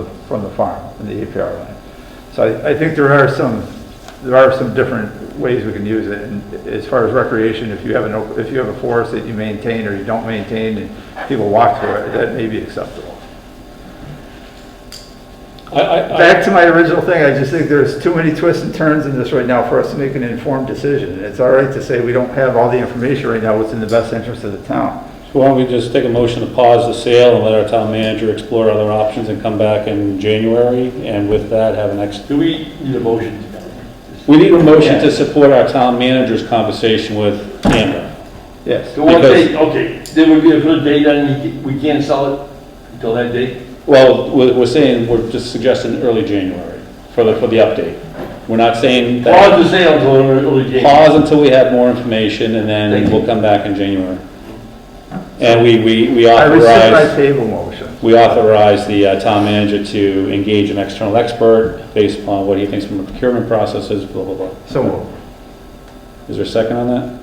the farm and the APR land. So I think there are some different ways we can use it. And as far as recreation, if you have a forest that you maintain or you don't maintain and people walk through it, that may be acceptable. Back to my original thing, I just think there's too many twists and turns in this right now for us to make an informed decision. It's all right to say we don't have all the information right now, what's in the best interest of the town. So why don't we just take a motion to pause the sale and let our town manager explore other options and come back in January, and with that have an next... Do we need a motion? We need a motion to support our town manager's conversation with Amber. Yes. So what date, okay, then we'll get a good date and we can't sell it until that date? Well, we're saying, we're just suggesting early January for the update. We're not saying that... Pause the sale until early January. Pause until we have more information, and then we'll come back in January. And we authorize... I rescind my table motion. We authorize the town manager to engage an external expert based upon what he thinks from a procurement process is, blah, blah, blah. So moved. Is there a second on that?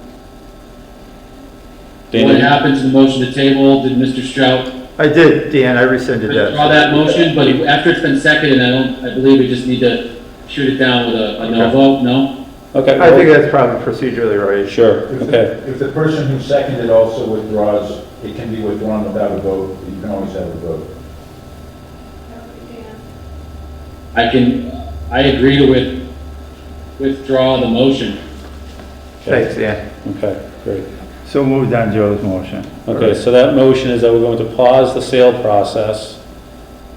What happened to the motion to table? Did Mr. Strout I did, Dan, I rescinded that. withdraw that motion? But after it's been seconded, I believe we just need to shoot it down with a no vote, no? Okay. I think that's probably procedurally right. Sure, If okay. if the person who seconded also withdraws, it can be withdrawn without a vote, but you can always have a vote. I agree to withdraw the motion. Thanks, Dan. Okay, great. So moved on Joe's motion. Okay, so that motion is that we're going to pause the sale process.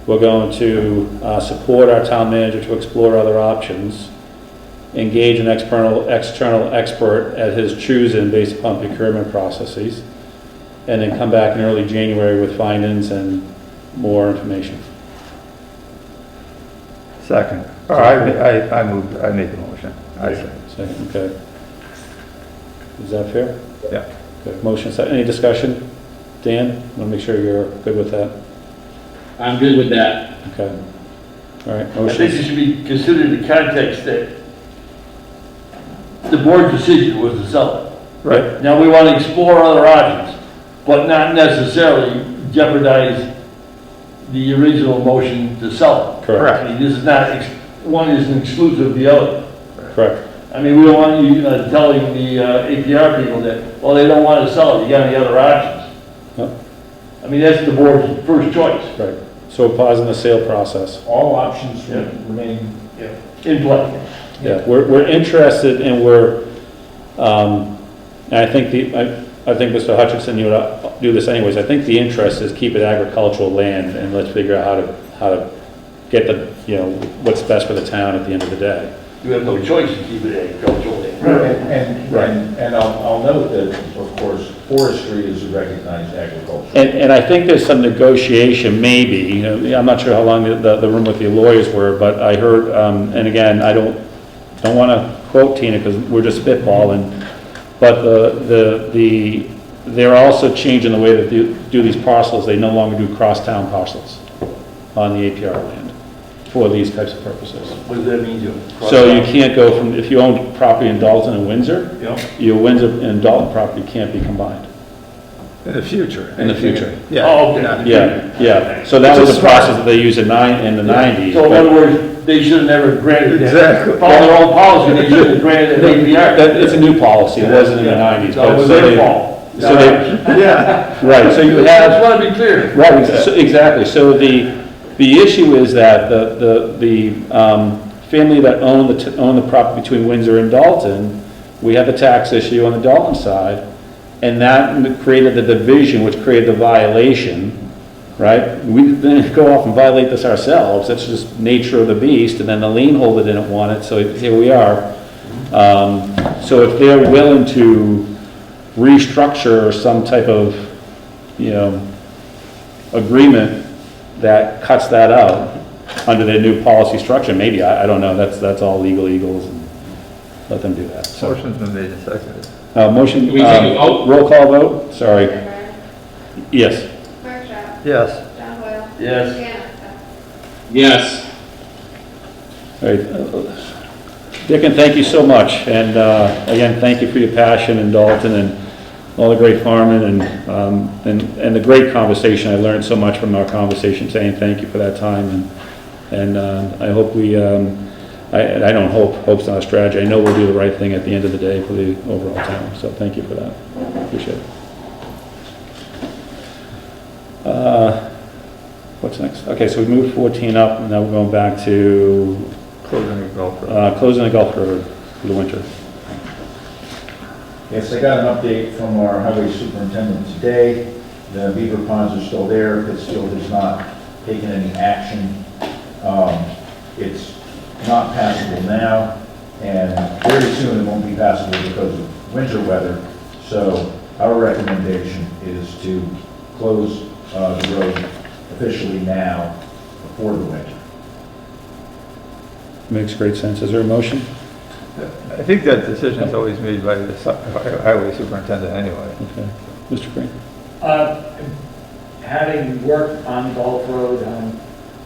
We're going to support our town manager to explore other options, engage an external expert at his choosing based upon procurement processes, and then come back in early January with findings and more information. Second. Or I moved, I made the motion. I second. Second, okay. Is that fair? Yeah. Okay, motion, any discussion? Dan, want to make sure you're good with that? I'm good with that. Okay. All right, I motion. think it should be considered in the context that the board's decision was to sell it. Right. Now, we want to explore other options, but not necessarily jeopardize the original motion to sell it. Correct. I mean, this is not, one isn't exclusive of the other. Correct. I mean, we don't want you telling the APR people that, well, they don't want to sell it, you got any other options? No. I mean, that's the board's first choice. Right. So we're pausing the sale process. All options remain. In play. Yeah, we're interested and we're, and I think I think Mr. Hutchinson, you would do this anyways. I think the interest is keep it agricultural land and let's figure out how to get the, what's best for the town at the end of the day. You have no choice to keep it agricultural land. And I'll note that, of course, forestry is a recognized agriculture. And I think there's some negotiation, maybe, I'm not sure how long the room with the lawyers were, but I heard, and again, I don't want to quote Tina because we're just spitballing, but they're also changing the way that they do these parcels. They no longer do crosstown parcels on the APR land for these types of purposes. What does that mean, Joe? So you can't go from, if you own property in Dalton and Windsor, your Windsor and Dalton property can't be combined. In the future. In the future. Yeah. Oh, okay. Yeah. So that was the process that they used in the 90s. So in other words, they should have never granted that. Exactly. Follow their own policy, they should have granted an APR. It's a new policy, it wasn't in the 90s. So it was their fault. So they, Yeah. right, so you I just have, want to be clear. right, exactly. So the issue is that the family that owned the property between Windsor and Dalton, we had the tax issue on the Dalton side, and that created the division, which created the violation, right? We didn't go off and violate this ourselves, that's just nature of the beast, and then the lien holder didn't want it, so here we are. So if they're willing to restructure some type of, agreement that cuts that out under their new policy structure, maybe, I don't know, that's all legal eagles, and let them do that. So, Motion's been made and seconded. motion, Can we take a vote? roll call vote, sorry. Yes. Yes. Yes. Yes. All right. Dick, and thank you so much, and again, thank you for your passion in Dalton and all the great farming and the great conversation. I learned so much from our conversation, saying thank you for that time, and I hope we, I don't hope, hope's not a strategy. I know we'll do the right thing at the end of the day for the overall town, so thank you for that. Appreciate it. What's next? Okay, so we moved 14 up, and now we're going back to Closing the Gulf Road. closing the Gulf Road for the winter. Yes, I got an update from our highway superintendent today. The beaver ponds are still there. Pittsfield has not taken any action. It's not passable now, and very soon it won't be passable because of winter weather. So our recommendation is to close the road officially now before the winter. Makes great sense. Is there a motion? I think that decision is always made by the highway superintendent anyway. Okay. Mr. Green? Having worked on Gulf Road, on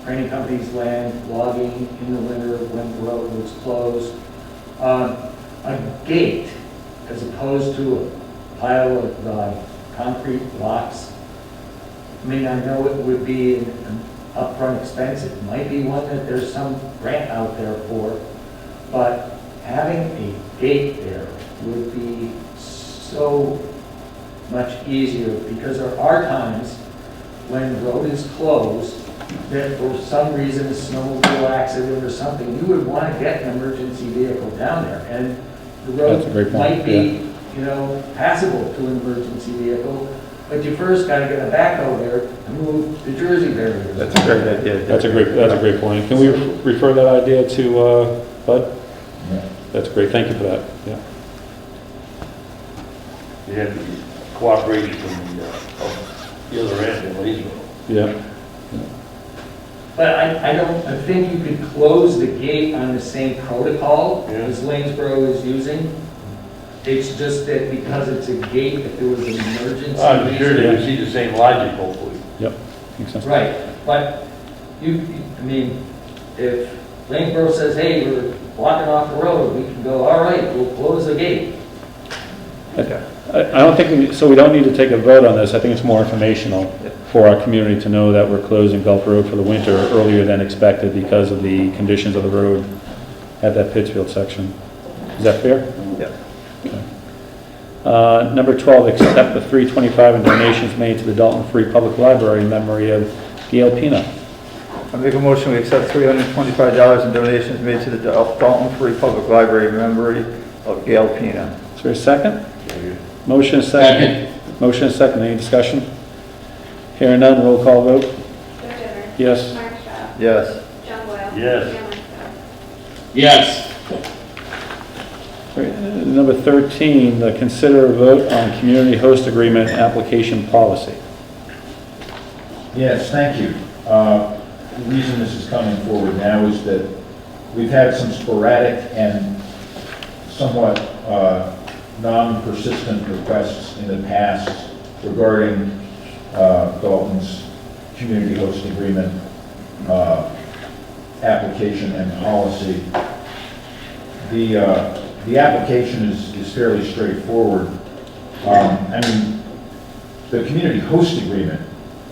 training company's land, logging in the winter when the road was closed, a gate as opposed to a pile of concrete blocks. I mean, I know it would be an upfront expense. It might be one that there's some grant out there for, but having a gate there would be so much easier, because there are times when the road is closed, that for some reason, a snowmobile accident or something, you would want to get an emergency vehicle down there. And the That's a great road point, might be, passable to an emergency vehicle, but you first got to get a backhoe there to move the Jersey barriers. That's a great idea. That's a great point. Can we refer that idea to Bud? Yeah. That's great, thank you for that, yeah. You have the cooperation from the other end in Lanesboro. Yeah. But I think you could close the gate on the same protocol as Lanesboro is using. It's just that because it's a gate, if there was an emergency. I'm sure they would see the same logic, hopefully. Yep, makes sense. Right, but I mean, if Lanesboro says, hey, we're blocking off the road, we can go, all right, we'll close the gate. I don't think, so we don't need to take a vote on this. I think it's more informational for our community to know that we're closing Gulf Road for the winter earlier than expected because of the conditions of the road at that Pittsfield section. Is that fair? Yeah. Okay. Number 12, accept the $325 in donations made to the Dalton Free Public Library in memory of Gail Pina. I make a motion we accept $325 in donations made to the Dalton Free Public Library in memory of Gail Pina. Is there a second? Motion is second. Motion is second. Any discussion? Hearing none, roll call vote. Joe Dimmer. Yes. Mark Shaw. Yes. John Boyle. Yes. Dan Leistad. Yes. Number 13, consider a vote on community host agreement application policy. Yes, thank you. The reason this is coming forward now is that we've had some sporadic and somewhat non-persistent requests in the past regarding Dalton's community host agreement application and policy. The application is fairly straightforward. I mean, the community host agreement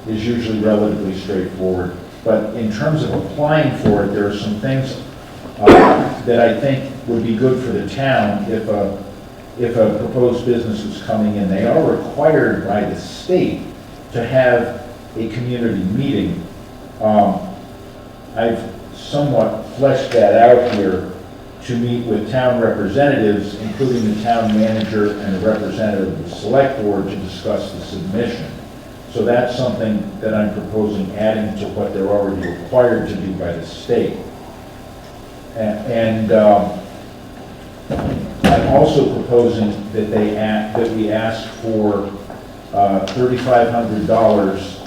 is usually relatively straightforward, but in terms of applying for it, there are some things that I think would be good for the town if a proposed business was coming in. They are required by the state to have a community meeting. I've somewhat fleshed that out here to meet with town representatives, including the town manager and the representative of the select board, to discuss the submission. So that's something that I'm proposing adding to what they're already required to do by the state. And I'm also proposing that we ask for $3,500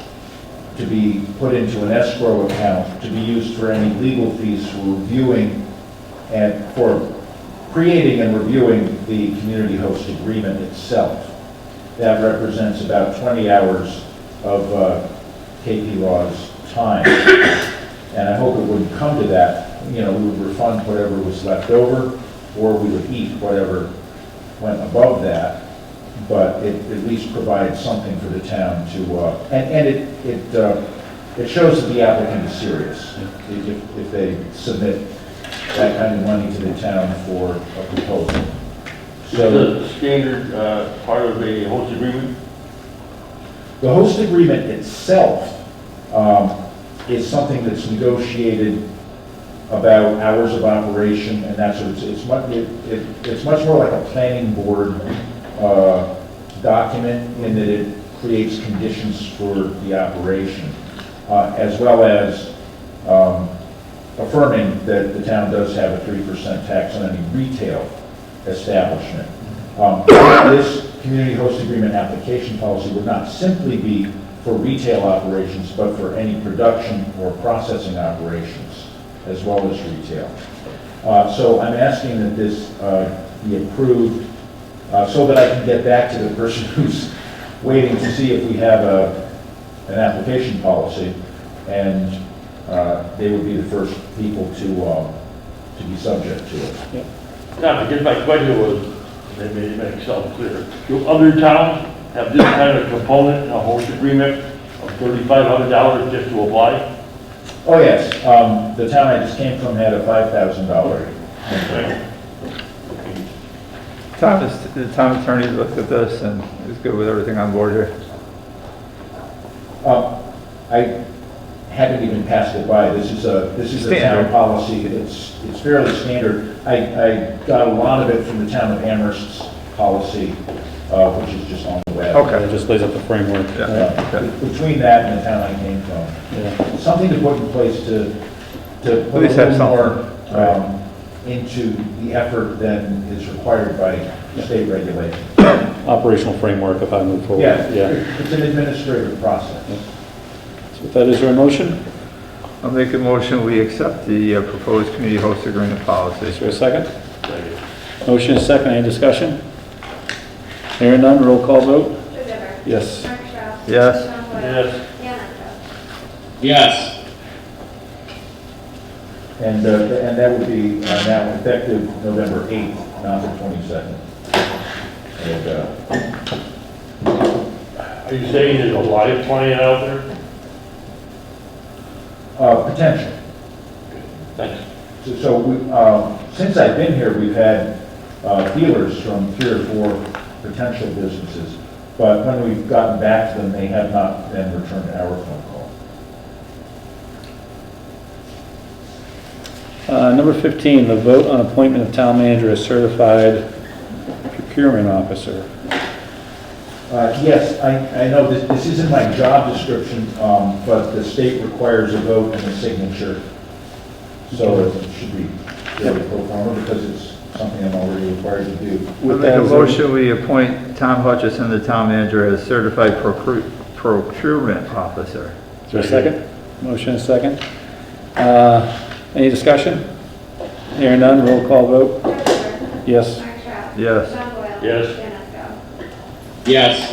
to be put into an escrow account to be used for any legal fees for reviewing and for creating and reviewing the community host agreement itself. That represents about 20 hours of KP Law's time. And I hope it wouldn't come to that. You know, we would refund whatever was left over, or we would eat whatever went above that. But it at least provides something for the town to, and it shows that the applicant is serious if they submit that kind of money to the town for a proposal. So the standard part of a host agreement? The host agreement itself is something that's negotiated about hours of operation and that sort of, it's much more like a planning board document in that it creates conditions for the operation, as well as affirming that the town does have a 3% tax on any retail establishment. This community host agreement application policy would not simply be for retail operations, but for any production or processing operations, as well as retail. So I'm asking that this be approved so that I can get back to the person who's waiting to see if we have an application policy, and they would be the first people to be subject to it. Yeah. Now, I guess my question was, maybe make itself clear. Do other towns have this kind of component in a host agreement of $3,500 just to apply? Oh, yes. The town I just came from had a $5,000. Okay. The town attorney looked at this and is good with everything on board here. I haven't even passed it by. This is a town Standard. policy. It's fairly standard. I got a lot of it from the town of Amherst's policy, which is just on the web. Okay. It just lays out the framework. Between that and the town I came from. Yeah. Something to put in place to put a least have little more something. into the effort than is required by state regulation. Operational framework if I move forward. Yeah, it's an administrative process. So with that, is there a motion? I'll make a motion, we accept the proposed community host agreement policy. Is there a second? Motion is second, any discussion? Hearing none, roll call vote? Yes. Yes. Yes. And that would be now effective November 8th, not the 22nd. And, Are you saying there's a live client out there? potential. Thanks. So we, since I've been here, we've had feelers from 3 or 4 potential businesses, but when we've gotten back to them, they have not then returned our phone call. Number 15, the vote on appointment of town manager as certified procurement officer. Yes, I know this isn't my job description, but the state requires a vote and a signature. So it should be fairly pro forma because it's something I'm already required to do. I'll make a motion, we appoint Tom Hutchison, the town manager, as certified procurement officer. Is there a second? Motion is second. Any discussion? Hearing none, roll call vote? Yes. Yes. Yes. Yes.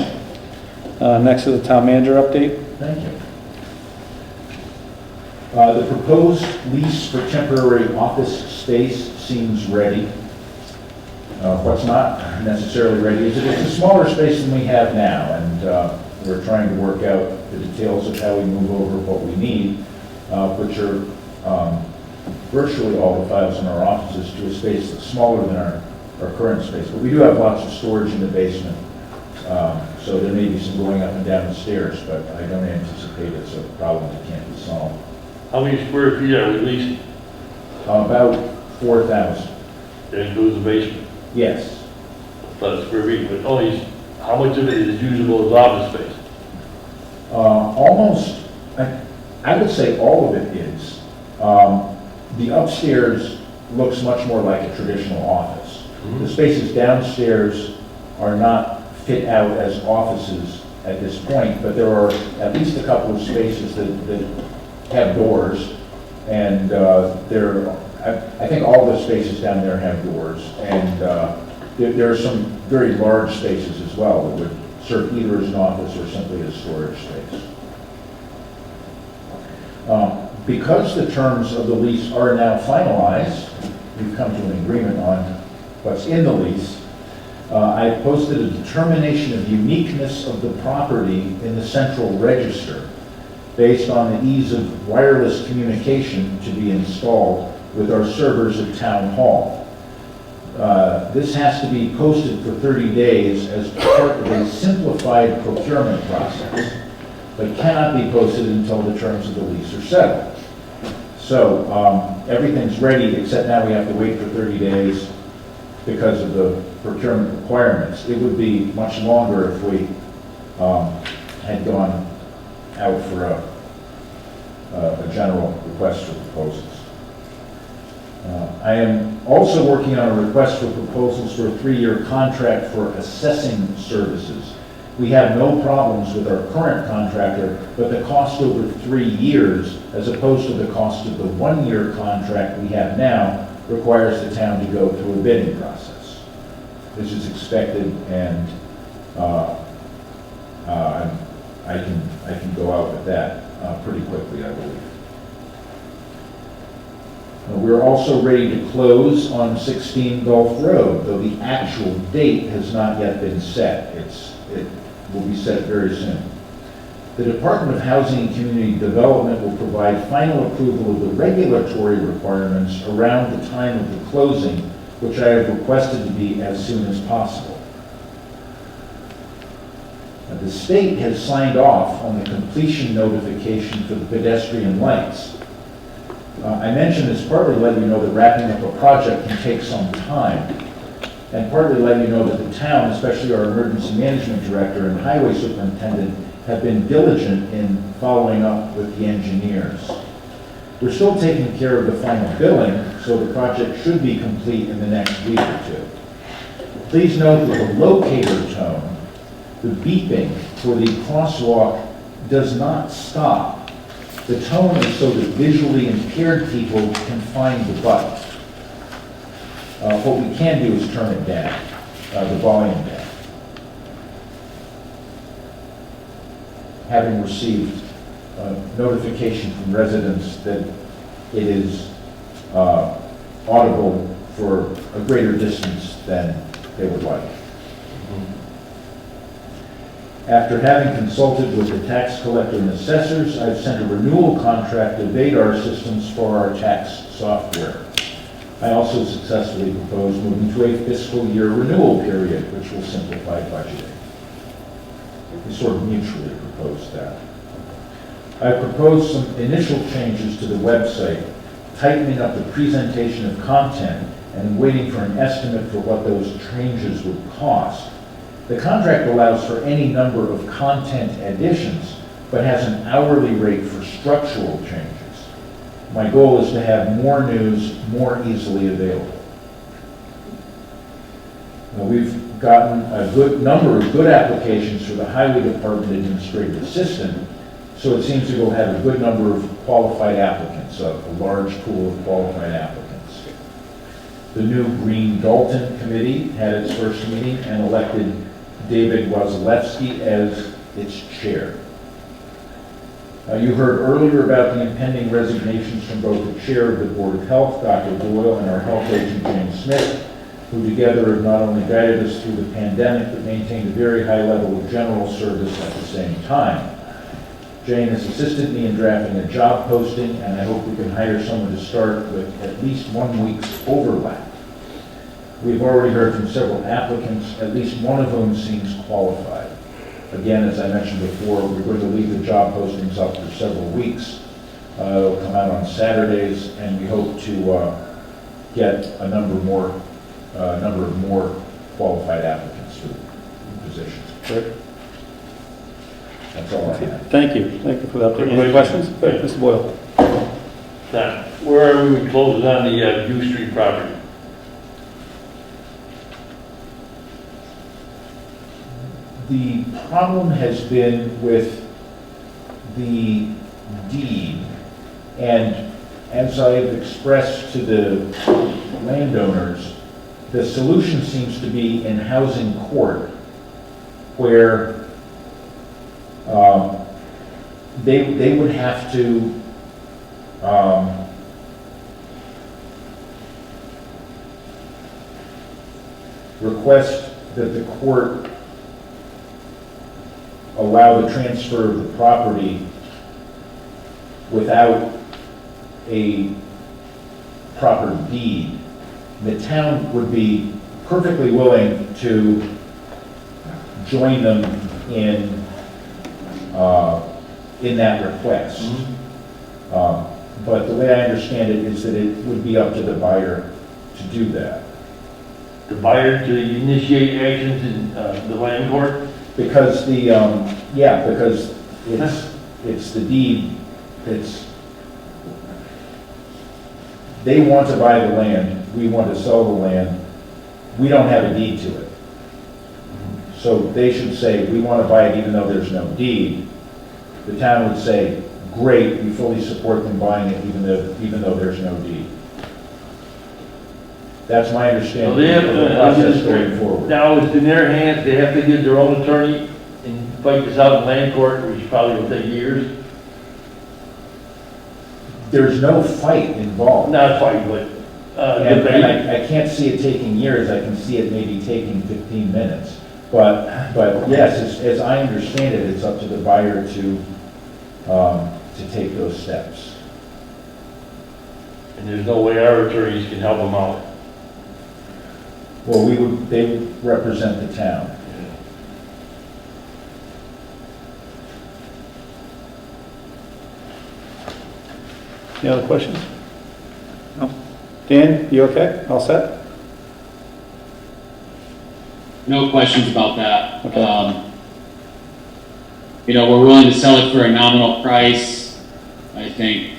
Next is the town manager update. Thank you. The proposed lease for temporary office space seems ready. What's not necessarily ready is it's a smaller space than we have now, and we're trying to work out the details of how we move over what we need, which are virtually all the files in our offices, to a space that's smaller than our current space. But we do have lots of storage in the basement, so there may be some going up and down the stairs, but I don't anticipate it's a problem that can't be solved. How many square feet are we leasing? About 4,000. That includes the basement, Yes. but square feet, but only, how much of it is usable as office space? Almost, I would say all of it is. The upstairs looks much more like a traditional office. The spaces downstairs are not fit out as offices at this point, but there are at least a couple of spaces that have doors, and I think all the spaces down there have doors, and there are some very large spaces as well that would serve either as an office or simply as storage space. Because the terms of the lease are now finalized, we've come to an agreement on what's in the lease. I posted a determination of uniqueness of the property in the central register based on the ease of wireless communication to be installed with our servers at Town Hall. This has to be posted for 30 days as part of a simplified procurement process, but cannot be posted until the terms of the lease are settled. So everything's ready, except now we have to wait for 30 days because of the procurement requirements. It would be much longer if we had gone out for a general request for proposals. I am also working on a request for proposals for a 3-year contract for assessing services. We have no problems with our current contractor, but the cost over 3 years, as opposed to the cost of the 1-year contract we have now, requires the town to go through a bidding process. This is expected, and I can go out with that pretty quickly, I believe. We're also ready to close on 16 Gulf Road, though the actual date has not yet been set. It will be set very soon. The Department of Housing and Community Development will provide final approval of the regulatory requirements around the time of the closing which I have requested to be as soon as possible. Now, the state has signed off on the completion notification for the pedestrian lights. I mention this partly to let you know that wrapping up a project can take some time, and partly to let you know that the town, especially our emergency management director and highway superintendent, have been diligent in following up with the engineers. We're still taking care of the final billing, so the project should be complete in the next week or two. Please note that the locator tone, the beeping for the crosswalk, does not stop. The tone is so that visually impaired people can find the button. What we can do is turn it down, the volume down. Having received notification from residents that it is audible for a greater distance than they would like. After having consulted with the tax collector and assessors, I've sent a renewal contract to Vadar Systems for our tax software. I also successfully proposed moving to a fiscal year renewal period, which will simplify budgeting. We sort of mutually proposed that. I proposed some initial changes to the website, tightening up the presentation of content and waiting for an estimate for what those changes would cost. The contract allows for any number of content additions, but has an hourly rate for structural changes. My goal is to have more news more easily available. Now, we've gotten a good number of good applications for the Highway Department Administrative Assistant, so it seems to go have a good number of qualified applicants, a large pool of qualified applicants. The new Green Dalton Committee had its first meeting and elected David Wasilewski as its chair. You heard earlier about the impending resignations from both the chair of the Board of Health, Dr. Doyle, and our health agent, James Smith, who together have not only guided us through the pandemic, but maintained a very high level of general service at the same time. Jane has assisted me in drafting a job posting, and I hope we can hire someone to start with at least 1 week's overlap. We've already heard from several applicants, at least one of whom seems qualified. Again, as I mentioned before, we're going to leave the job postings up for several weeks. It'll come out on Saturdays, and we hope to get a number of more qualified applicants for the positions. Great. That's all I have. Thank you. Thank you for that. Any questions? Mr. Boyle. Now, where are we closing on the U Street property? The problem has been with the deed, and as I have expressed to the landowners, the solution seems to be in housing court, where they would have to request that the court allow the transfer of the property without a proper deed. The town would be perfectly willing to join them in that request. Mm-hmm. But the way I understand it is that it would be up to the buyer to do that. The buyer to initiate actions in the land court? Because because it's the deed, they want to buy the land, we want to sell the land, we don't have a deed to it. So they should say, we want to buy it even though there's no deed. The town would say, great, we fully support them buying it even though there's no deed. That's my understanding of the process going forward. Now it's in their hands, they have to get their own attorney and fight this out in land court, which probably will take years. There's no fight involved. Not fight, but and I can't see it taking years, I can see it maybe taking 15 minutes. But yes, as I understand it, it's up to the buyer to take those steps. And there's no way our attorneys can help them out. Well, they would represent the town. Any other questions? No? Dan, you okay? All set? No questions about that. Okay. We're willing to sell it for a nominal price. I think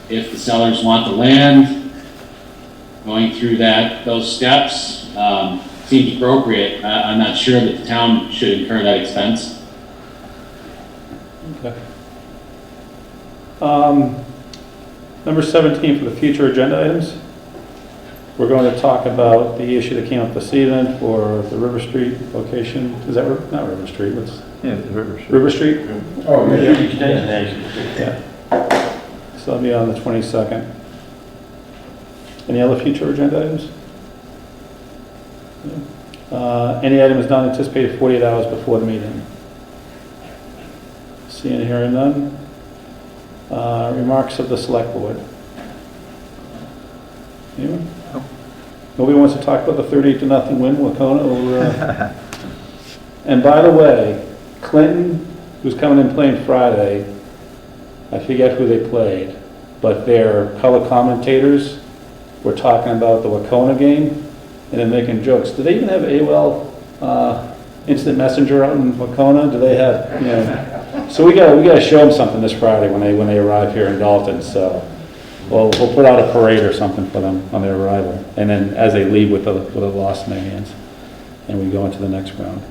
if the sellers want the land, going through those steps seems appropriate. I'm not sure that the town should incur that expense. Okay. Number 17 for the future agenda items. We're going to talk about the issue that came up this evening for the River Street location. Is that not River Street? Yeah, the River Street. River Street? Oh, yeah. Yeah. So that'll be on the 22nd. Any other future agenda items? Any items not anticipated 48 hours before the meeting? Seeing and hearing none. Remarks of the select board. Anyone? No. Nobody wants to talk about the 38-0 win with Kona over. And by the way, Clinton, who's coming in playing Friday, I forget who they played, but their color commentators were talking about the Wacona game, and they're making jokes. Do they even have AOL Instant Messenger out in Wacona? Do they have, So we gotta show them something this Friday when they arrive here in Dalton. So we'll put out a parade or something for them on their arrival, and then as they leave with a loss in their hands, and we go into the next round.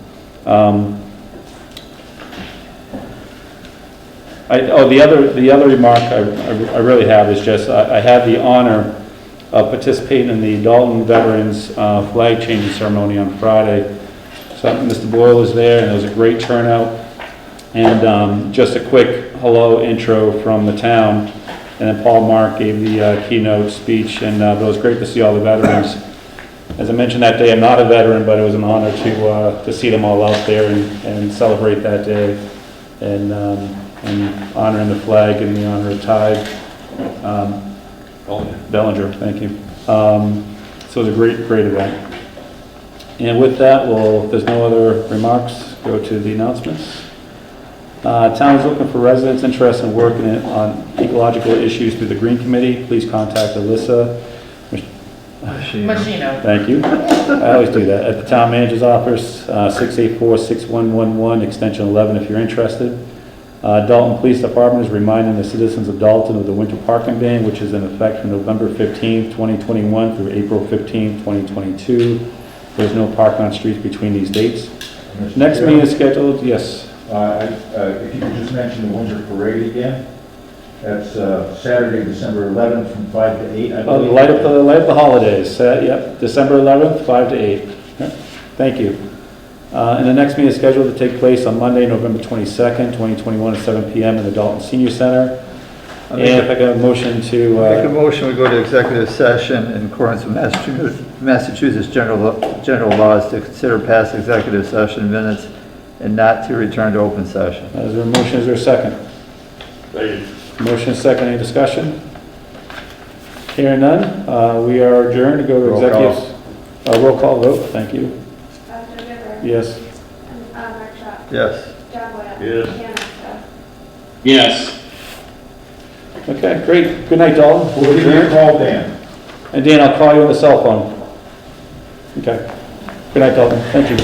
The other remark I really have is just I had the honor of participating in the Dalton Veterans flag changing ceremony on Friday. So Mr. Boyle was there, and it was a great turnout. And just a quick hello intro from the town, and then Paul Mark gave the keynote speech, and it was great to see all the veterans. As I mentioned that day, I'm not a veteran, but it was an honor to see them all out there and celebrate that day, and honoring the flag and the honor of Tide. Bellinger, thank you. So it was a great event. And with that, if there's no other remarks, go to the announcements. Town is looking for residents interested in working on ecological issues through the Green Committee. Please contact Alyssa Machino. Thank you. I always do that. At the town manager's office, 684-6111, extension 11 if you're interested. Dalton Police Department is reminding the citizens of Dalton of the winter parking ban, which is in effect from November 15th, 2021 through April 15th, 2022. There's no parking on streets between these dates. Next meeting is scheduled, yes. If you could just mention the winter parade again. That's Saturday, December 11th from 5 to 8. I believe. Light up the holidays. Yep, December 11th, 5 to 8. Yep. Thank you. And the next meeting is scheduled to take place on Monday, November 22nd, 2021 at 7 p.m. in the Dalton Senior Center. And if I can have a motion to... Make a motion, we go to executive session in accordance with Massachusetts general laws to consider past executive session minutes and not to return to open session. Is there a motion? Is there a second? Motion is second. Any discussion? Hearing none, we are adjourned to go to executive. Roll call vote. Thank you. Yes. Yes. Yes. Okay, great. Good night, Dalton. We'll give you a call, Dan. And Dan, I'll call you on the cell phone. Okay. Good night, Dalton. Thank you.